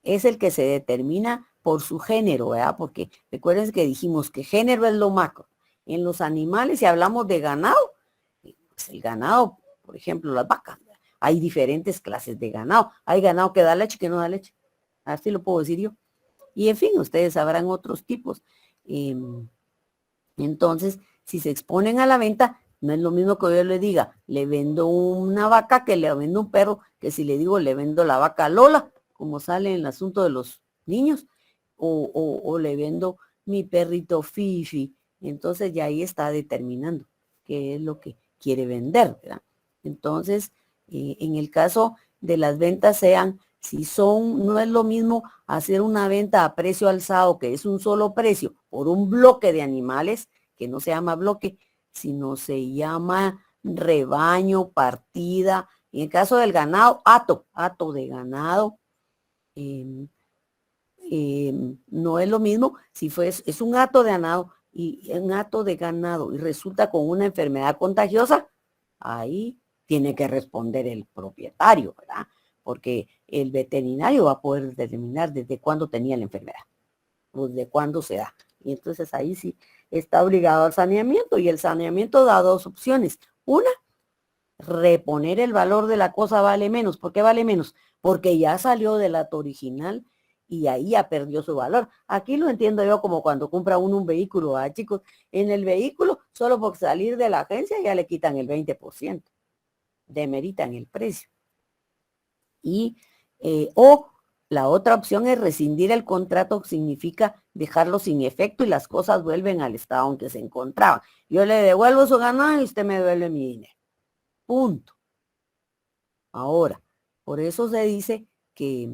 es el que se determina por su género, ¿verdad? Porque recuerden que dijimos que género es lo macro. En los animales, si hablamos de ganado, pues el ganado, por ejemplo, las vacas, ¿verdad? Hay diferentes clases de ganado. Hay ganado que da leche y que no da leche. Así lo puedo decir yo. Y en fin, ustedes sabrán otros tipos. Entonces, si se exponen a la venta, no es lo mismo que yo le diga, le vendo una vaca que le vendo un perro, que si le digo, le vendo la vaca Lola, como sale en el asunto de los niños, o le vendo mi perrito Fifi. Entonces ya ahí está determinando qué es lo que quiere vender, ¿verdad? Entonces, en el caso de las ventas no es lo mismo hacer una venta a precio alzado, que es un solo precio, por un bloque de animales, que no se llama bloque, sino se llama rebaño, partida. En el caso del ganado, hato de ganado. No es lo mismo si es un hato de ganado y resulta con una enfermedad contagiosa, ahí tiene que responder el propietario, ¿verdad? Porque el veterinario va a poder determinar desde cuándo tenía la enfermedad, o desde cuándo se da. Y entonces ahí sí está obligado al saneamiento, y el saneamiento da 2 opciones. Una, reponer el valor de la cosa vale menos. ¿Por qué vale menos? Porque ya salió del hato original y ahí ya perdió su valor. Aquí lo entiendo yo como cuando compra uno un vehículo, chicos. En el vehículo, solo por salir de la agencia ya le quitan el 20%. Demeritan el precio. O la otra opción es rescindir el contrato, significa dejarlo sin efecto y las cosas vuelven al estado en que se encontraban. Yo le devuelvo su ganado y usted me devuelve mi dinero. Punto. Ahora, por eso se dice que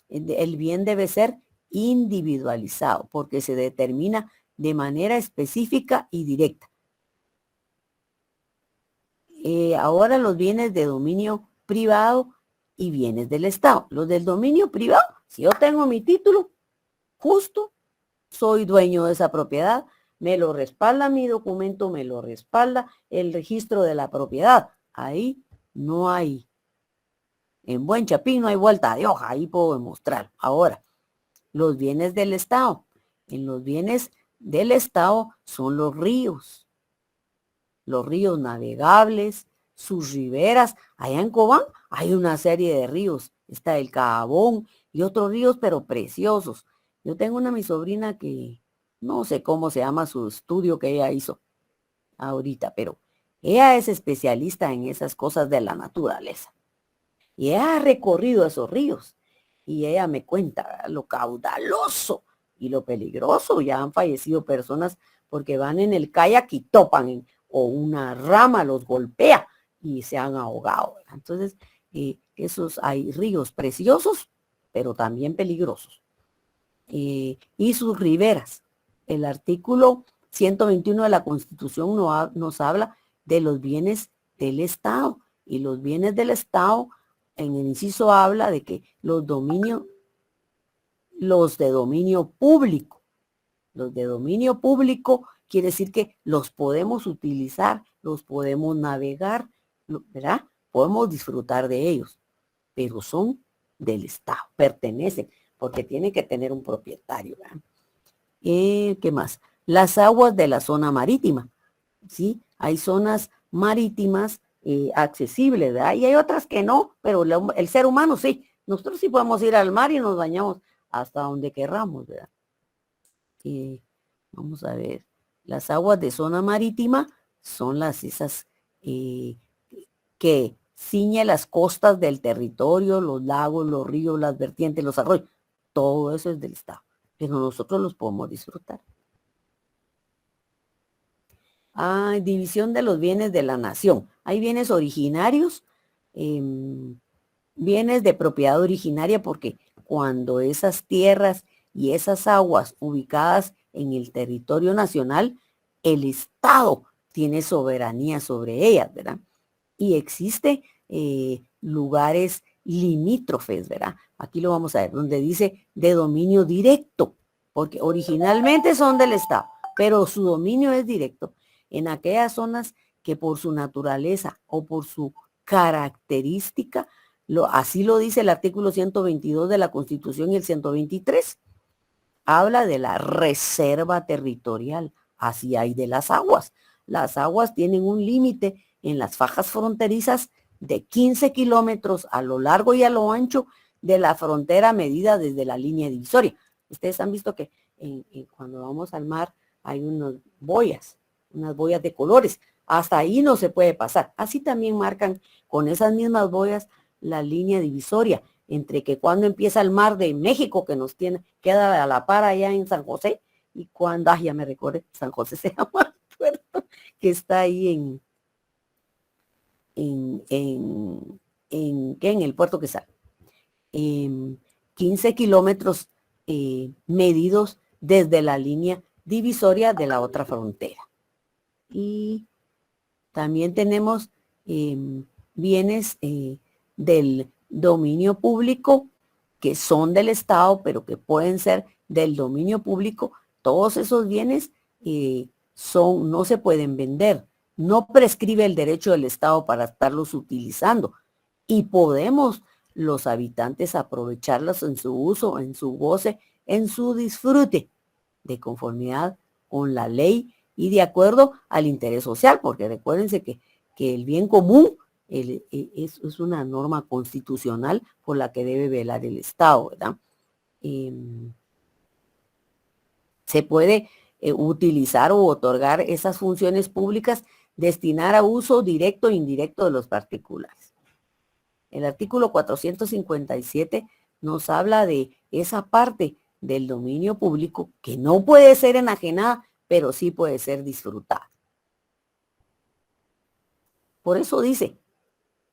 el bien debe ser individualizado, porque se determina de manera específica y directa. Ahora los bienes de dominio privado y bienes del Estado. Los del dominio privado, si yo tengo mi título, justo soy dueño de esa propiedad, me lo respalda mi documento, me lo respalda el registro de la propiedad. Ahí no hay, en buen chapín no hay vuelta de hoja, ahí puedo demostrar. Ahora, los bienes del Estado. En los bienes del Estado son los ríos navegables, sus riberas. Allá en Cobán hay una serie de ríos. Está el Cabón y otros ríos, pero preciosos. Yo tengo mi sobrina que no sé cómo se llama su estudio que ella hizo ahorita, pero ella es especialista en esas cosas de la naturaleza. Y ella ha recorrido esos ríos. Y ella me cuenta, ¿verdad?, lo caudaloso y lo peligroso. Ya han fallecido personas porque van en el kayak y topan o una rama los golpea y se han ahogado, ¿verdad? Entonces, hay ríos preciosos, pero también peligrosos. Y sus riberas. El artículo 121 de la Constitución nos habla de los bienes del Estado. Y los bienes del Estado, en el inciso habla de que los de dominio público. Los de dominio público quiere decir que los podemos utilizar, los podemos navegar, ¿verdad? Podemos disfrutar de ellos, pero son del Estado, pertenecen, porque tiene que tener un propietario, ¿verdad? ¿Qué más? Las aguas de la zona marítima, ¿sí? Hay zonas marítimas accesibles, ¿verdad? Y hay otras que no, pero el ser humano sí. Nosotros sí podemos ir al mar y nos bañamos hasta donde querramos, ¿verdad? Vamos a ver. Las aguas de zona marítima son esas que ciñe las costas del territorio, los lagos, los ríos, las vertientes, los arroyos. Todo eso es del Estado, pero nosotros los podemos disfrutar. División de los bienes de la nación. Hay bienes originarios, bienes de propiedad originaria, porque cuando esas tierras y esas aguas ubicadas en el territorio nacional, el Estado tiene soberanía sobre ellas, ¿verdad? Y existe lugares limítrofes, ¿verdad? Aquí lo vamos a ver, donde dice de dominio directo, porque originalmente son del Estado, pero su dominio es directo en aquellas zonas que por su naturaleza o por su característica, así lo dice el artículo 122 de la Constitución y el 123, habla de la reserva territorial, así hay de las aguas. Las aguas tienen un límite en las fajas fronterizas de 15 kilómetros a lo largo y a lo ancho de la frontera medida desde la línea divisoria. Ustedes han visto que cuando vamos al mar hay unas boyas de colores. Hasta ahí no se puede pasar. Así también marcan con esas mismas boyas la línea divisoria entre que cuando empieza el mar de México, que nos queda a la par allá en San José, y cuando, ya me recordé, San José se llama el puerto, que está ahí en el puerto que sale. 15 kilómetros medidos desde la línea divisoria de la otra frontera. Y también tenemos bienes del dominio público que son del Estado, pero que pueden ser del dominio público. Todos esos bienes no se pueden vender. No prescribe el derecho del Estado para estarlos utilizando. Y podemos los habitantes aprovecharlos en su uso, en su goce, en su disfrute, de conformidad con la ley y de acuerdo al interés social, porque recuérdense que el bien común es una norma constitucional por la que debe velar el Estado, ¿verdad? Se puede utilizar o otorgar esas funciones públicas, destinar a uso directo e indirecto de los particulares. El artículo 457 nos habla de esa parte del dominio público que no puede ser enajenada, pero sí puede ser disfrutada. Por eso dice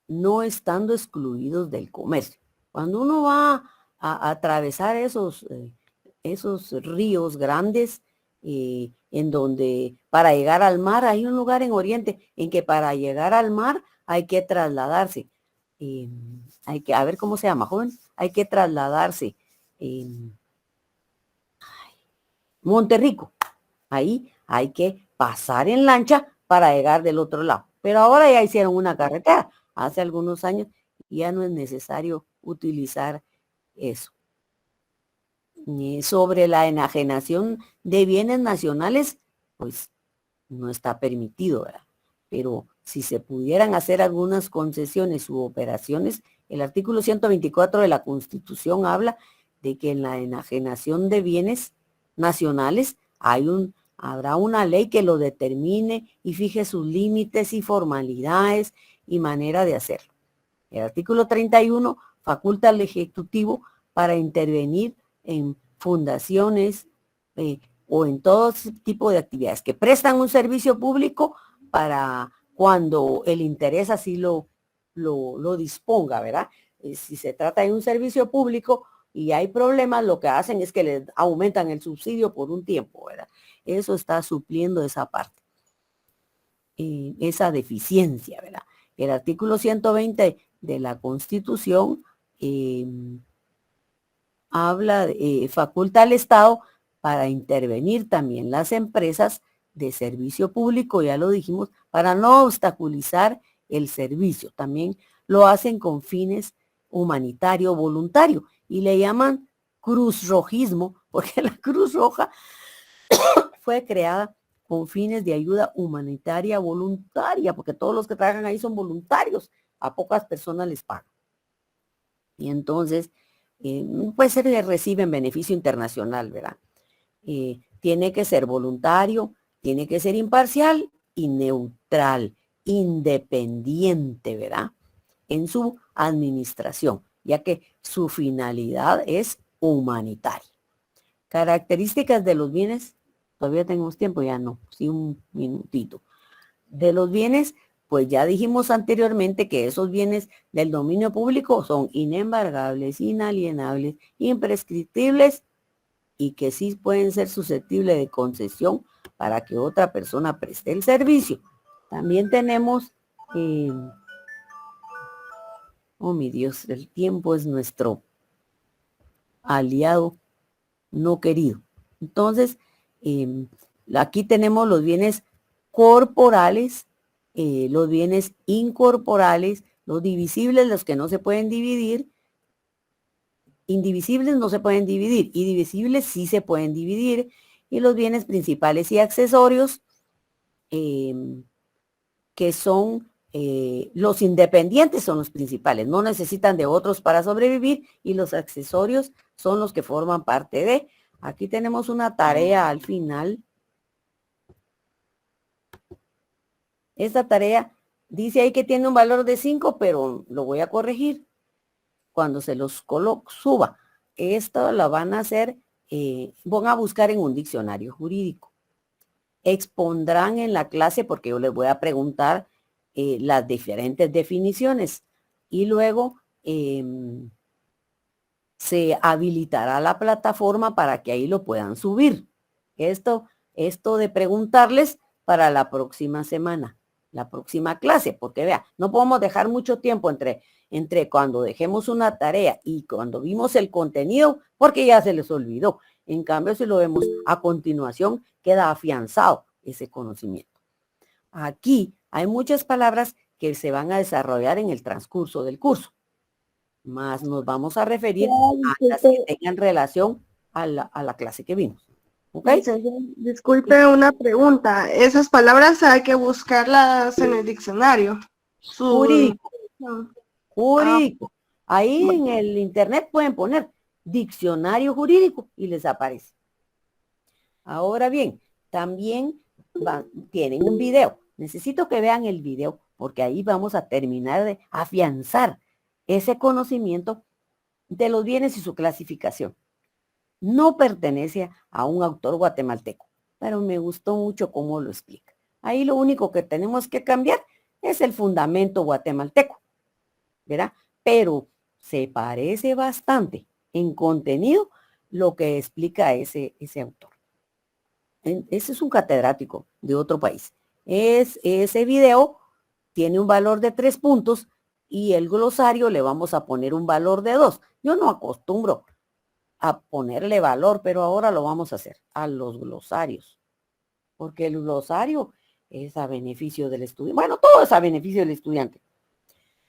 no estando excluidos del comercio. Cuando uno va a atravesar esos ríos grandes, en donde para llegar al mar, hay un lugar en Oriente en que para llegar al mar hay que trasladarse. Hay que, a ver cómo se llama, joven, hay que trasladarse. Monterrico, ahí hay que pasar en lancha para llegar del otro lado. Pero ahora ya hicieron una carretera, hace algunos años, y ya no es necesario utilizar eso. Sobre la enajenación de bienes nacionales, pues no está permitido, ¿verdad? Pero si se pudieran hacer algunas concesiones u operaciones, el artículo 124 de la Constitución habla de que en la enajenación de bienes nacionales habrá una ley que lo determine y fije sus límites y formalidades y manera de hacerlo. El artículo 31 faculta al Ejecutivo para intervenir en fundaciones o en todo tipo de actividades que prestan un servicio público para cuando el interés así lo disponga, ¿verdad? Si se trata de un servicio público y hay problemas, lo que hacen es que les aumentan el subsidio por un tiempo, ¿verdad? Eso está supliendo esa parte, esa deficiencia, ¿verdad? El artículo 120 de la Constitución habla, faculta al Estado para intervenir también las empresas de servicio público, ya lo dijimos, para no obstaculizar el servicio. También lo hacen con fines humanitario voluntario y le llaman cruzrojismo, porque la Cruz Roja fue creada con fines de ayuda humanitaria voluntaria, porque todos los que trabajan ahí son voluntarios, a pocas personas les pagan. Y entonces, puede ser que reciben beneficio internacional, ¿verdad? Tiene que ser voluntario, tiene que ser imparcial y neutral, independiente, ¿verdad? En su administración, ya que su finalidad es humanitaria. Características de los bienes, todavía tenemos tiempo, ya no, sí, un minutito. De los bienes, pues ya dijimos anteriormente que esos bienes del dominio público son inembargables, inalienables, imprescriptibles y que sí pueden ser susceptibles de concesión para que otra persona preste el servicio. También tenemos, oh mi Dios, el tiempo es nuestro aliado no querido. Entonces, aquí tenemos los bienes corporales, los bienes incorporales, los divisibles, los que no se pueden dividir, indivisibles no se pueden dividir y divisibles sí se pueden dividir, y los bienes principales y accesorios, que son los independientes son los principales, no necesitan de otros para sobrevivir, y los accesorios son los que forman parte de. Aquí tenemos una tarea al final. Esta tarea dice ahí que tiene un valor de 5, pero lo voy a corregir cuando se los suba. Esto lo van a hacer, van a buscar en un diccionario jurídico. Expondrán en la clase, porque yo les voy a preguntar las diferentes definiciones, y luego se habilitará la plataforma para que ahí lo puedan subir. Esto de preguntarles para la próxima semana, la próxima clase, porque vea, no podemos dejar mucho tiempo entre cuando dejemos una tarea y cuando vimos el contenido, porque ya se les olvidó. En cambio, si lo vemos a continuación, queda afianzado ese conocimiento. Aquí hay muchas palabras que se van a desarrollar en el transcurso del curso, más nos vamos a referir a las que tengan relación a la clase que vimos. ¿Ok? Disculpe una pregunta. Esas palabras hay que buscarlas en el diccionario. Jurídico. Jurídico. Ahí en el internet pueden poner diccionario jurídico y les aparece. Ahora bien, también tienen un video. Necesito que vean el video porque ahí vamos a terminar de afianzar ese conocimiento de los bienes y su clasificación. No pertenece a un autor guatemalteco, pero me gustó mucho cómo lo explica. Ahí lo único que tenemos que cambiar es el fundamento guatemalteco, ¿verdad? Pero se parece bastante en contenido lo que explica ese autor. Ese es un catedrático de otro país. Ese video tiene un valor de 3 puntos y el glosario le vamos a poner un valor de 2. Yo no acostumbro a ponerle valor, pero ahora lo vamos a hacer a los glosarios, porque el glosario es a beneficio del estudiante. Bueno, todo es a beneficio del estudiante,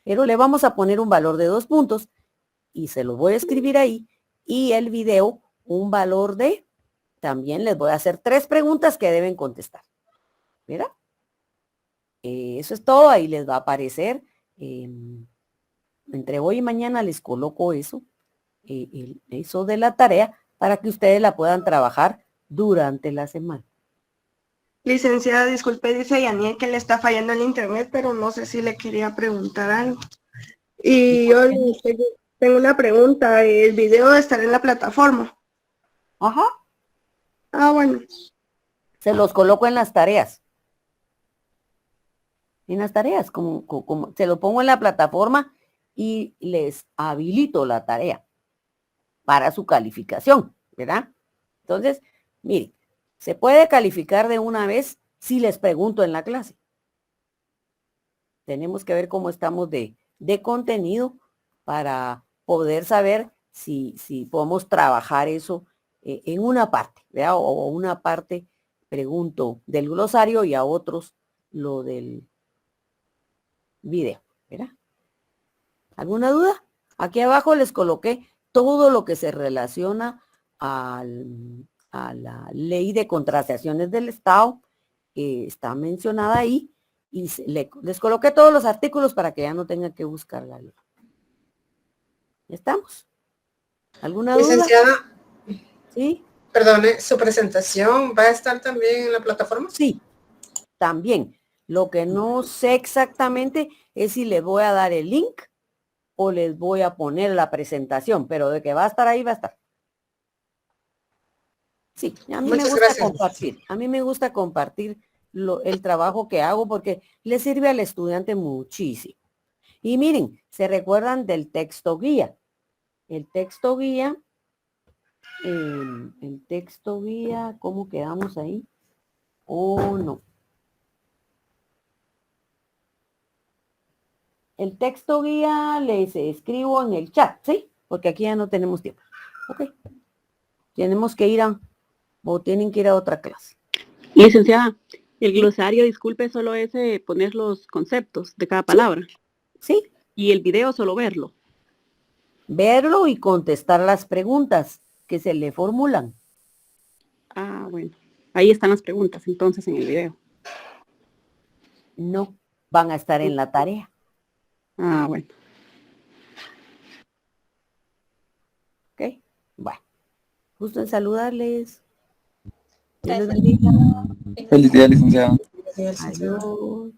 pero le vamos a poner un valor de 2 puntos y se lo voy a escribir ahí, y el video un valor de, también les voy a hacer 3 preguntas que deben contestar, ¿verdad? Eso es todo, ahí les va a aparecer, entre hoy y mañana les coloco eso, eso de la tarea, para que ustedes la puedan trabajar durante la semana. Licenciada, disculpe, dice Yaniel que le está fallando el internet, pero no sé si le quería preguntar algo. Y yo tengo una pregunta, ¿el video estará en la plataforma? Ajá. Ah, bueno. Se los coloco en las tareas. En las tareas, como se lo pongo en la plataforma y les habilito la tarea para su calificación, ¿verdad? Entonces, miren, se puede calificar de una vez si les pregunto en la clase. Tenemos que ver cómo estamos de contenido para poder saber si podemos trabajar eso en una parte, ¿verdad? O una parte pregunto del glosario y a otros lo del video, ¿verdad? ¿Alguna duda? Aquí abajo les coloqué todo lo que se relaciona a la ley de contrataciones del Estado, está mencionada ahí, y les coloqué todos los artículos para que ya no tengan que buscar la ley. ¿Estamos? ¿Alguna duda? Licenciada, ¿Sí? perdone, ¿su presentación va a estar también en la plataforma? Sí, también. Lo que no sé exactamente es si les voy a dar el link o les voy a poner la presentación, pero de que va a estar ahí, va a estar. Sí, a mí me Muchas gusta gracias. compartir. A mí me gusta compartir el trabajo que hago porque le sirve al estudiante muchísimo. Y miren, ¿se recuerdan del texto guía? El texto guía, ¿cómo quedamos ahí? Oh, no. El texto guía les escribo en el chat, ¿sí? Porque aquí ya no tenemos tiempo. Ok. Tenemos que ir o tienen que ir a otra clase. Licenciada, el glosario, disculpe, solo es poner los conceptos de cada palabra. Sí. Y el video solo verlo. Verlo y contestar las preguntas que se le formulan. Ah, bueno. Ahí están las preguntas, entonces, en el video. No, van a estar en la tarea. Ah, bueno. Ok, bueno. Gusto en saludarles. Dios les Gracias. bendiga. Feliz día, licenciada. Gracias, licenciada. Adiós.